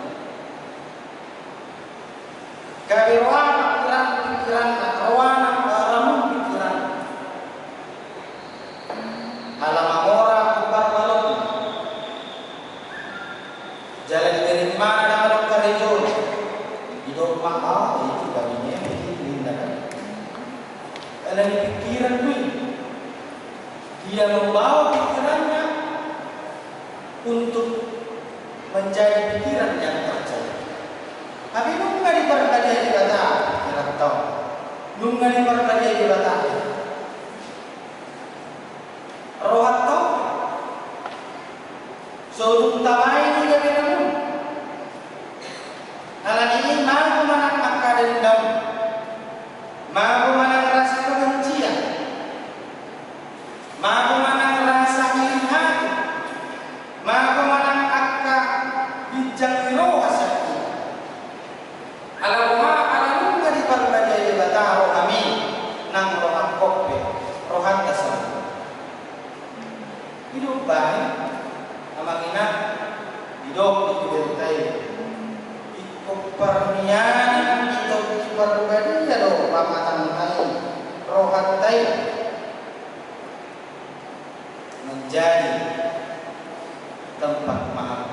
Kawiwana pikiran, rawana ramun pikiran. Alamamora kubar balok. Jalan dari mana dalam karejo? Hidup mahal itu baginya begitu indah kan? Ada di pikiran gue. Dia membawa pikirannya untuk menjadi pikiran yang terjadi. Tapi nunga di berbagai di bata, kita tahu. Nunga di berbagai di bata. Rohat tahu. Sodung tamai ni kami namun. Alam ini mampu menangkap dendam, mampu menangkap rasa kebencian, mampu menangkap rasa iri hati, mampu menangkap bijak roh asal. Alam nggak di berbagai bataro kami nang rohan kopi, rohan tasawuf. Hidup baik, amangina hidup di bentai. Pernian itu berbeda ya do pamatan tai rohat tai menjadi tempat maaf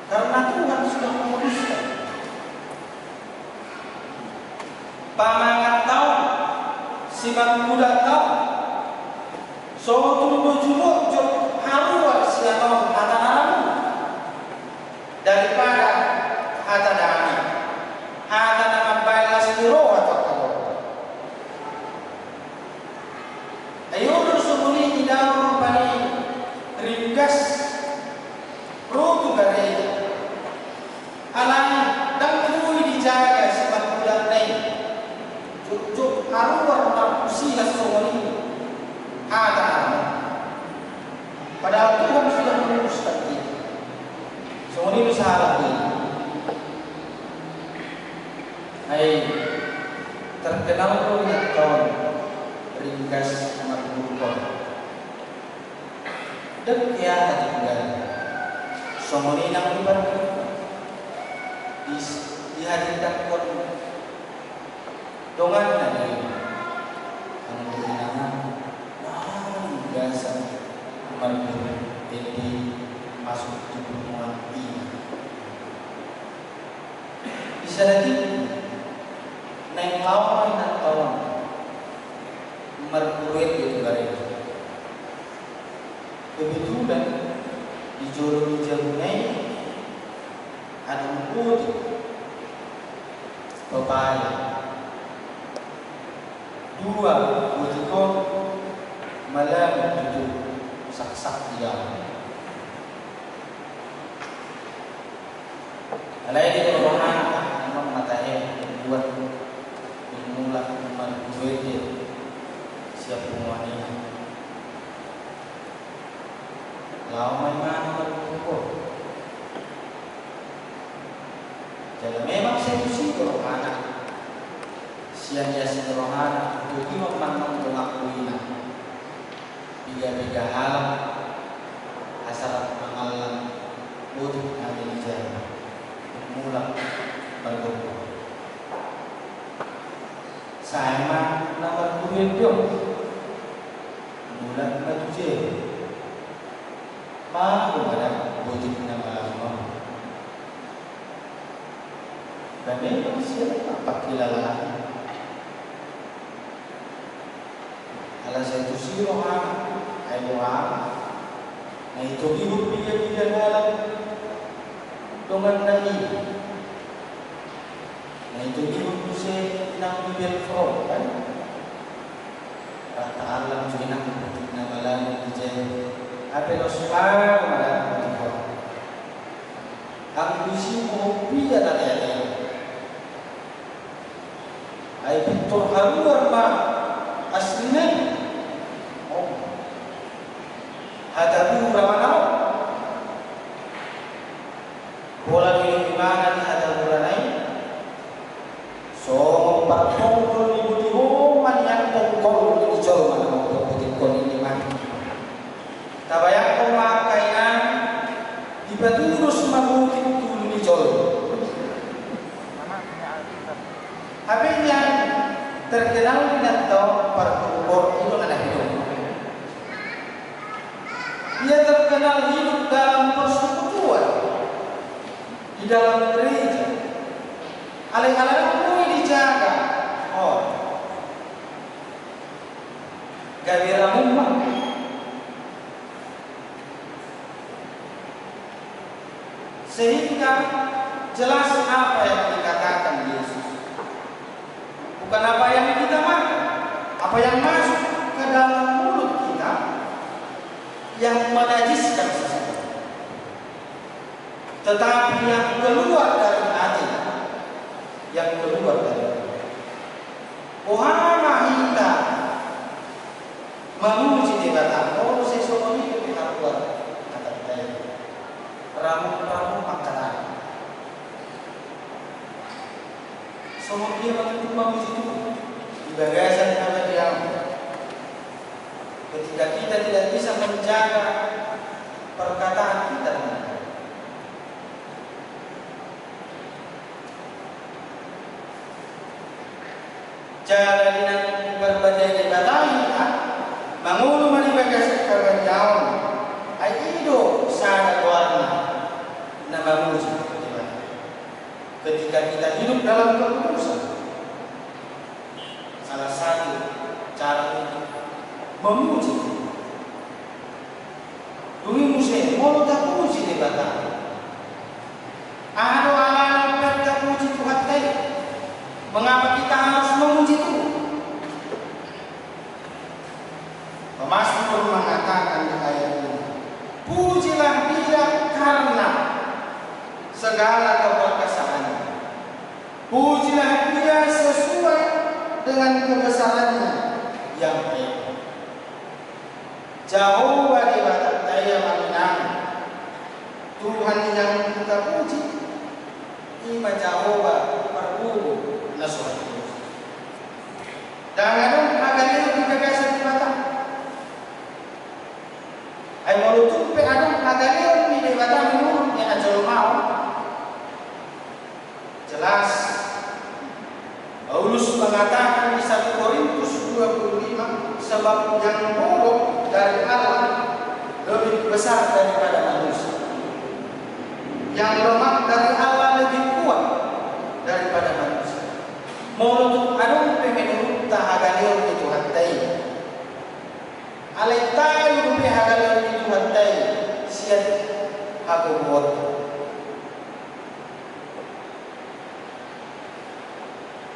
karena Tuhan sudah memutuskan pamangat tahu simak muda tahu sotung bojuluk jok haruat siapa kata haram daripada hata dana, hata nama balas hero atau apa? Ayo bersembunyi di dalam bani ringkas rotu gareja. Alam dan kui dijaga sebab budak lain. Cucuk haruar marpusi hasomoni hata dana. Padahal Tuhan sudah memutuskan itu. Semua salah ini. Hai terkenal punya tahun ringkas makhlukon dan kiamat juga somoni nang ibarat dihadirkan kon dongan dari anggota biasa makhluk jadi masuk tubuh mati bisa lagi neng lawan dan tahun merkuit itu garis kebetulan di juru jauhnya ada putih pepaya dua putih malam itu sak-sak dia alai di ruangan memang matanya buat mulai membuat siap wanita. Lama mana berkumpul. Jadi memang sedusi rohana. Siang jasa rohana itu memang mengakuinya. Tiga hal asal mengalang butuh kami jalan. Mulai berkumpul. Sama nomor kulit dong bulan ke-7 mampu ada wujud nama Allah dan memang siapa kilalah ala satu sirohan ayuhan nah itu hidup dia dalam dengan Nabi nah itu hidup saya nang bibir frog kan rata alam juga nang nama lain dijadi apa lo semua mana betul aku isi mau biar ada ay betul haluar ma aslinya oh ada dua mana bola di mana ada bola lain so 40,000 Habis yang terkenal dengan tahu perkubur itu anak hidup. Dia terkenal hidup dalam persekutuan di dalam gereja. Alih-alih mulai dijaga. Oh, gabira mumma. Sehingga jelas apa yang dikatakan Yesus. Bukan apa yang kita makan, apa yang masuk ke dalam mulut kita yang menajiskan sesuatu. Tetapi yang keluar dari hati, yang keluar dari hati. Ohana kita memuji di batang, oh sesuatu itu kita keluar kata kita. Ramu-ramu makanan. Semua dia betul memuji Tuhan di bagasan kami diam. Ketika kita tidak bisa menjaga perkataan kita, cara dengan berbagai batang, mengulu mani bagasan kami diam. Aido sana warna nama muji. Ketika kita hidup dalam kekudusan, salah satu cara untuk memuji dulu musim mau tak puji di batang. Ada alam tak puji Tuhan tadi. Mengapa kita harus memuji Tuhan? Pemasmur mengatakan di ayat ini, pujilah Dia karena segala keperkasaannya. Pujilah Dia sesuai dengan kebesarannya yang hebat. Jehovah di batas daya menang. Tuhan yang kita puji, Ima Jehovah perbubu nasuhat. Dan ada agaknya di bagasan di batang. Ay malutung pe ada agaknya di batang menurut yang ajar mau. Jelas Paulus mengatakan di 1 Korintus 25, sebab yang bodoh dari Allah lebih besar daripada manusia, yang lemah dari Allah lebih kuat daripada manusia. Menurut adung menurut tahagalil itu hatai, alaitai hagalil itu hatai siat aku buat.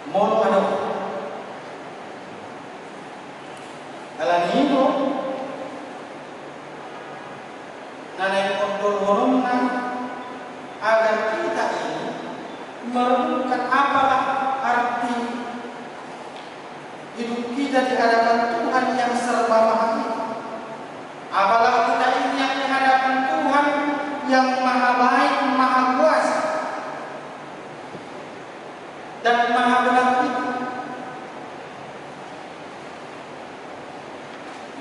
Mau ano? Alam niyo, nanay kontrol na agar kita ini merenungkan apalah arti hidup kita di hadapan Tuhan yang serba maha kita. Apalah kita ini yang di hadapan Tuhan yang maha baik, maha kuasa dan maha berakti.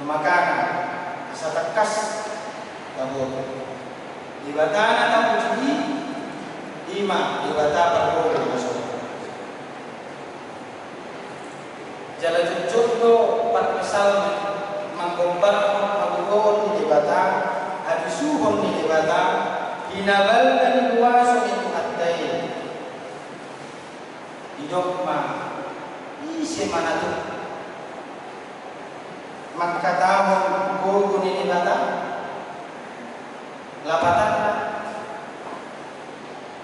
Maka asa tekas tabur di batana tamu jadi ima di bata perlu masuk jalan contoh pasal menggombal menggombal di bata adi suhon di bata inabal dan kuasa itu hatai hidup mah isi mana tuh makatahon gogo ni bata lapatan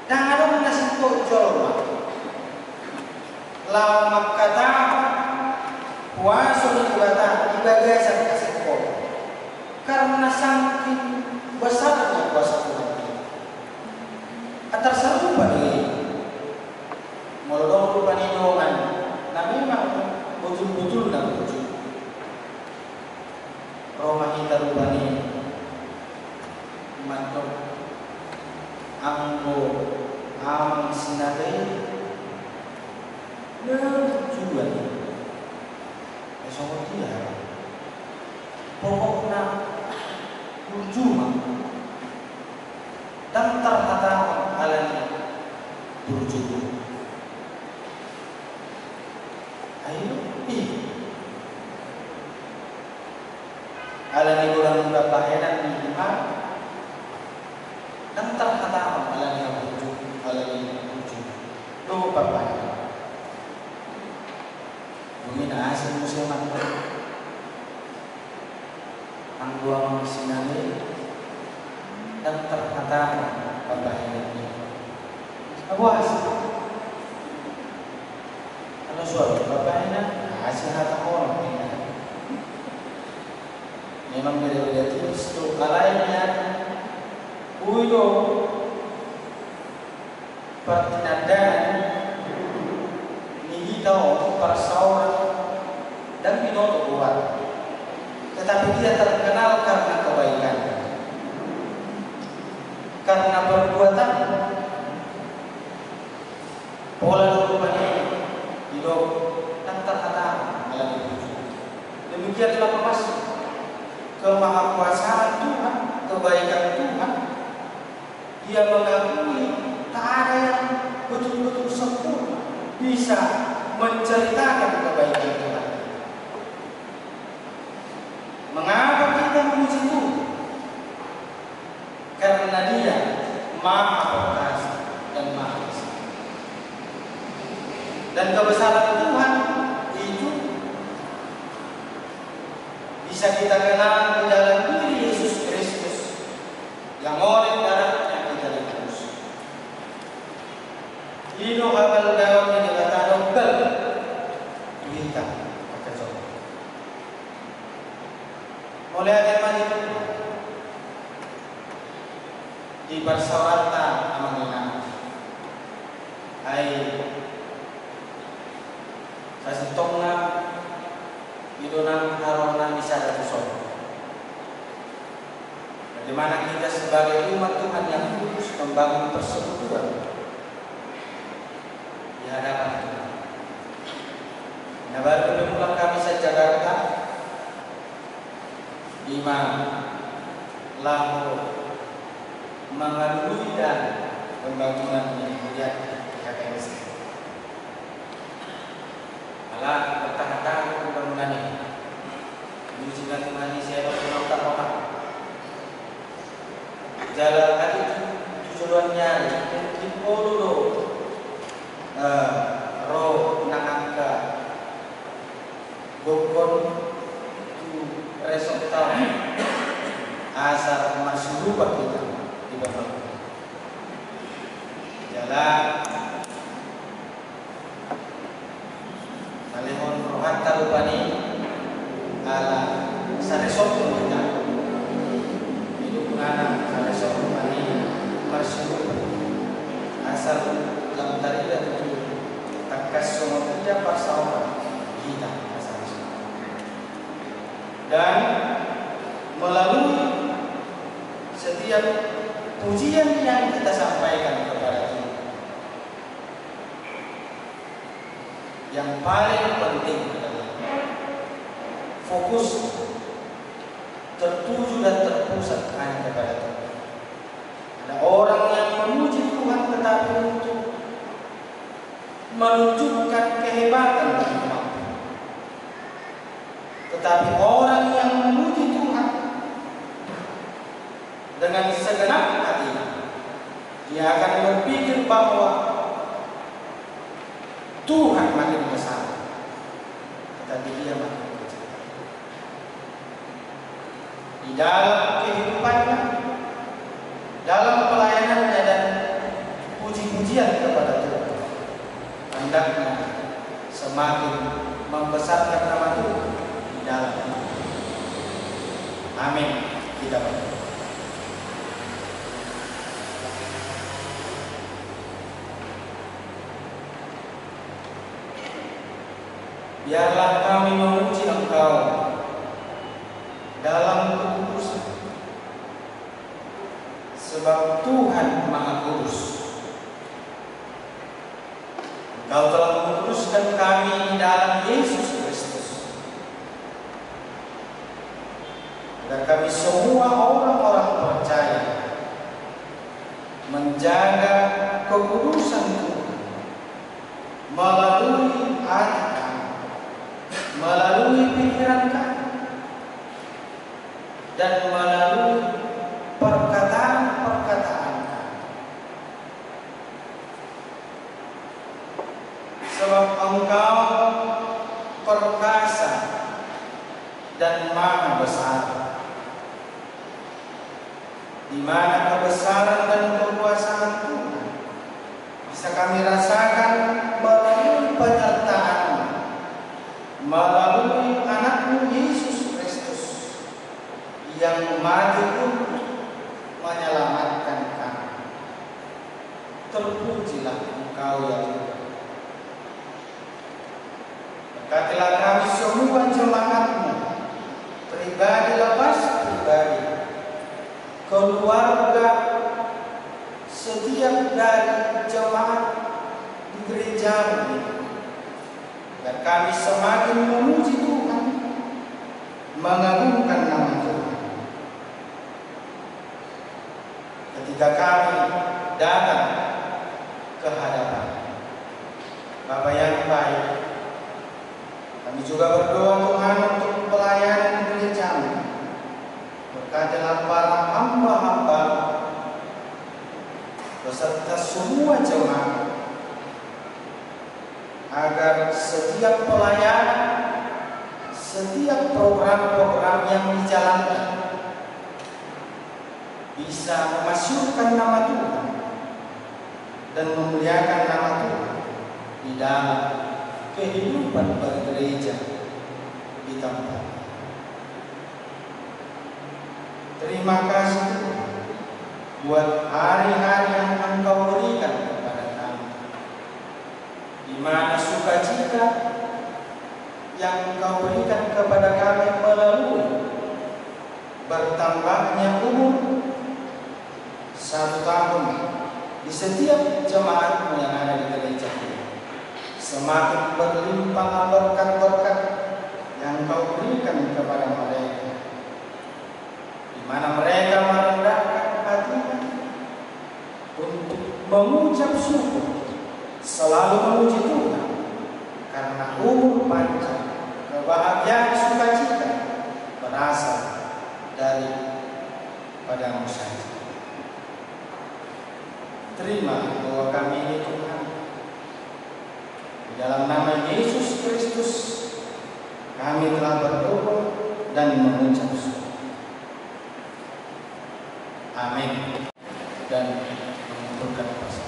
dan ada menasib jolma lawan makatahon kuasa ni bata di bagasan kasih karena saking besarnya kuasa Tuhan atar serupa ini molodong rupa nindongan na memang betul-betul dan wujud Roma kita rupa ni mantok anggo amang sinatay na tujuan esok dia pokok na berjuma dan terhadap alani berjuma Ayo, ala ni bulan babahenan ni Tuhan, dan terkata ala ni wujud, ala ni wujud. Do babahenan. Mungkin asal musim apa? Ang dua manusia dan terkata babahenan ni. Awas. Ano suatu babahenan, asal hata orang ni. Memang beda-beda tipis tuh kalainya uyo pertindakan ni tahu persawaran dan binoto buat, tetapi dia terkenal karena kebaikan, karena perbuatan, pola rupanya hidup dan terkata dalam hidup. Demikianlah pemasuk kemahakuasaan Tuhan, kebaikan Tuhan. Dia mengakui tak ada yang betul-betul sempurna bisa menceritakan kebaikan Tuhan. Mengapa kita memuji Tuhan? Karena Dia Maha Perkasa dan Maha Besar. Dan kebesaran Tuhan itu bisa kita kenal di dalam diri Yesus Kristus yang oleh darahnya kita ditebus. Ino habal daun yang dikatakan bel kita coba. Oleh agama itu di persawarta amanina ai sasitongna idonang harona bisa terusok. Bagaimana kita sebagai umat Tuhan yang kudus membangun persekutuan di hadapan Tuhan. Nah, baru bermula kami Jakarta, Imam Lahore mengalami dan pembangunan yang mulia KKS. Alat bertahan-tahan pembangunan ini. Mujikan Tuhan saya menonton orang. Jalan tadi tujuannya di Polo roh nangangka Bogor tu resulta asal masuk kita di bawah jalan Salehon rohata rupani ala saresok kita hidup anak saresok rupani masuk asal dalam tarilah itu takas semua kerja pasal kita asal dan melalui setiap pujian yang kita sampaikan kepada Tuhan, yang paling penting adalah fokus tertuju dan terpusat hanya kepada Tuhan. Ada orang yang memuji Tuhan tetapi untuk menunjukkan kehebatan dan kemampuan. Tetapi orang yang memuji Tuhan dengan segenap hati, dia akan berpikir bahwa Tuhan makin besar, tetapi dia makin kecil. Di dalam kehidupannya, dalam pelayanannya dan puji-pujian kepada Tuhan, hendaknya semakin membesarkan nama Tuhan di dalam hidup. Amin. Kita berdoa. Biarlah kami memuji Engkau dalam kekudusan, sebab Tuhan Maha Kudus. Engkau telah menguduskan kami di dalam Yesus Kristus, agar kami semua orang-orang percaya menjaga kekudusan Tuhan melalui hati kami melalui pikiran kami dan melalui perkataan-perkataan kami. Sebab Engkau perkasa dan maha besar, di mana kebesaran dan kekuasaan Tuhan bisa kami rasakan melalui penyertaan-Mu, melalui Anak-Mu Yesus Kristus yang mati untuk menyelamatkan kami. Terpujilah Engkau ya Tuhan. Berkatilah kami semua jemaat-Mu, pribadi lepas pribadi, keluarga, setiap dari jemaat di gereja ini, agar kami semakin memuji Tuhan, mengagungkan nama Tuhan. Ketika kami datang ke hadapan Bapa yang baik, kami juga berdoa Tuhan untuk pelayanan gereja-Mu. Berkatilah para hamba-hamba beserta semua jemaat, agar setiap pelayanan, setiap program-program yang dijalankan bisa memasyurkan nama Tuhan dan memuliakan nama Tuhan di dalam kehidupan bergereja di tempat. Terima kasih Tuhan buat hari-hari yang Engkau berikan kepada kami, di mana sukacita yang Engkau berikan kepada kami melalui bertambahnya umur 1 tahun di setiap jemaat yang ada di gereja. Semakin berlimpah berkat-berkat yang Engkau berikan kepada mereka, di mana mereka merendahkan hatinya untuk mengucap syukur, selalu memuji Tuhan, karena umur panjang, kebahagiaan, sukacita berasal dari padamu saja. Terima doa kami ini Tuhan, di dalam nama Yesus Kristus kami telah berdoa dan mengucap syukur. Amin. Dan mengumpulkan pasangan.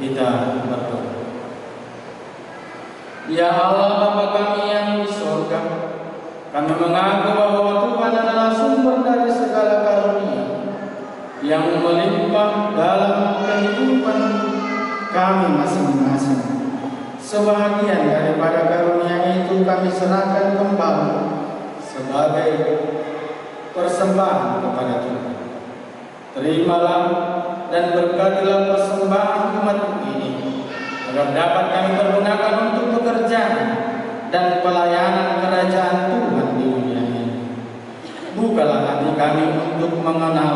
Kita berdoa. Ya Allah Bapa kami yang di surga, kami mengaku bahwa Tuhan adalah sumber dari segala karunia yang melimpah dalam kehidupan kami masing-masing. Sebahagian daripada karunia itu kami serahkan kembali sebagai persembahan kepada Tuhan. Terimalah dan berkatilah persembahan umat ini, agar dapat kami pergunakan untuk pekerjaan dan pelayanan kerajaan Tuhan di dunia ini. Bukalah hati kami untuk mengenal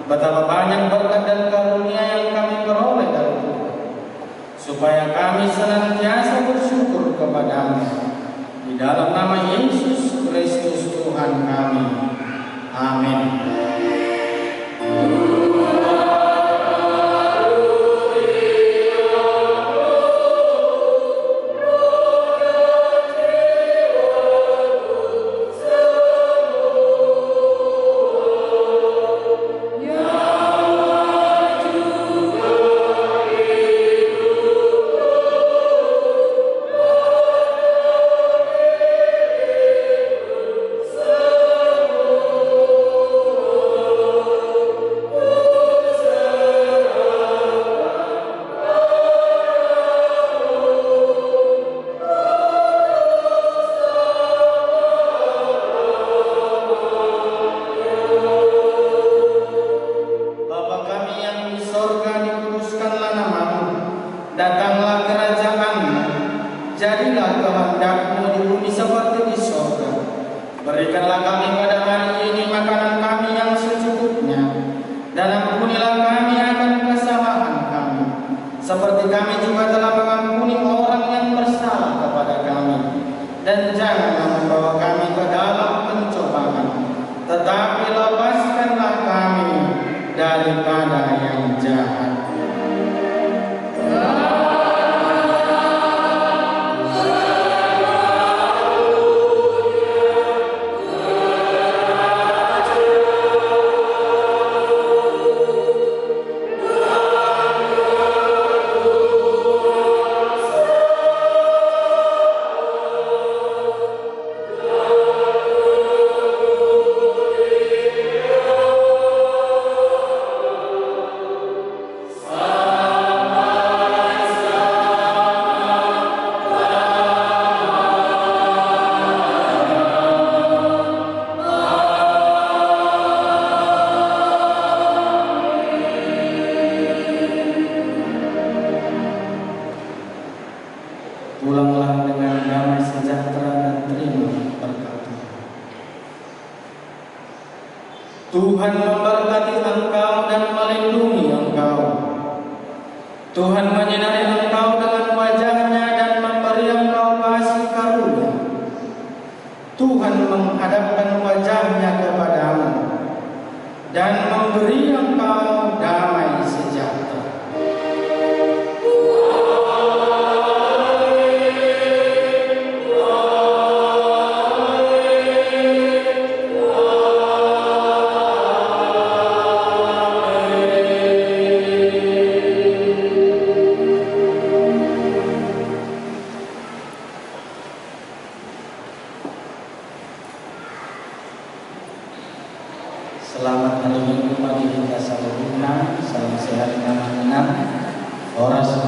betapa banyak berkat dan karunia yang kami peroleh dari Tuhan, supaya kami senantiasa bersyukur kepadamu. Di dalam nama Yesus Kristus Tuhan kami. Amin. Jadilah kehendak-Mu di bumi seperti di surga. Berikanlah kami pada hari ini makanan kami yang secukupnya, dan ampunilah kami akan kesalahan kami, seperti kami juga telah mengampuni orang yang bersalah kepada kami. Dan janganlah membawa kami ke dalam pencobaan, tetapi lepaskanlah kami daripada yang jahat. Pulanglah dengan damai sejahtera dan terima berkat Tuhan. Tuhan memberkati engkau dan melindungi engkau. Tuhan menyinari engkau dengan wajah-Nya dan memberi engkau kasih karunia. Tuhan menghadapkan wajah-Nya kepadamu dan memberi engkau damai sejahtera. Selamat hari Minggu bagi kita salam sehat, salam sehat, nama-nama, oras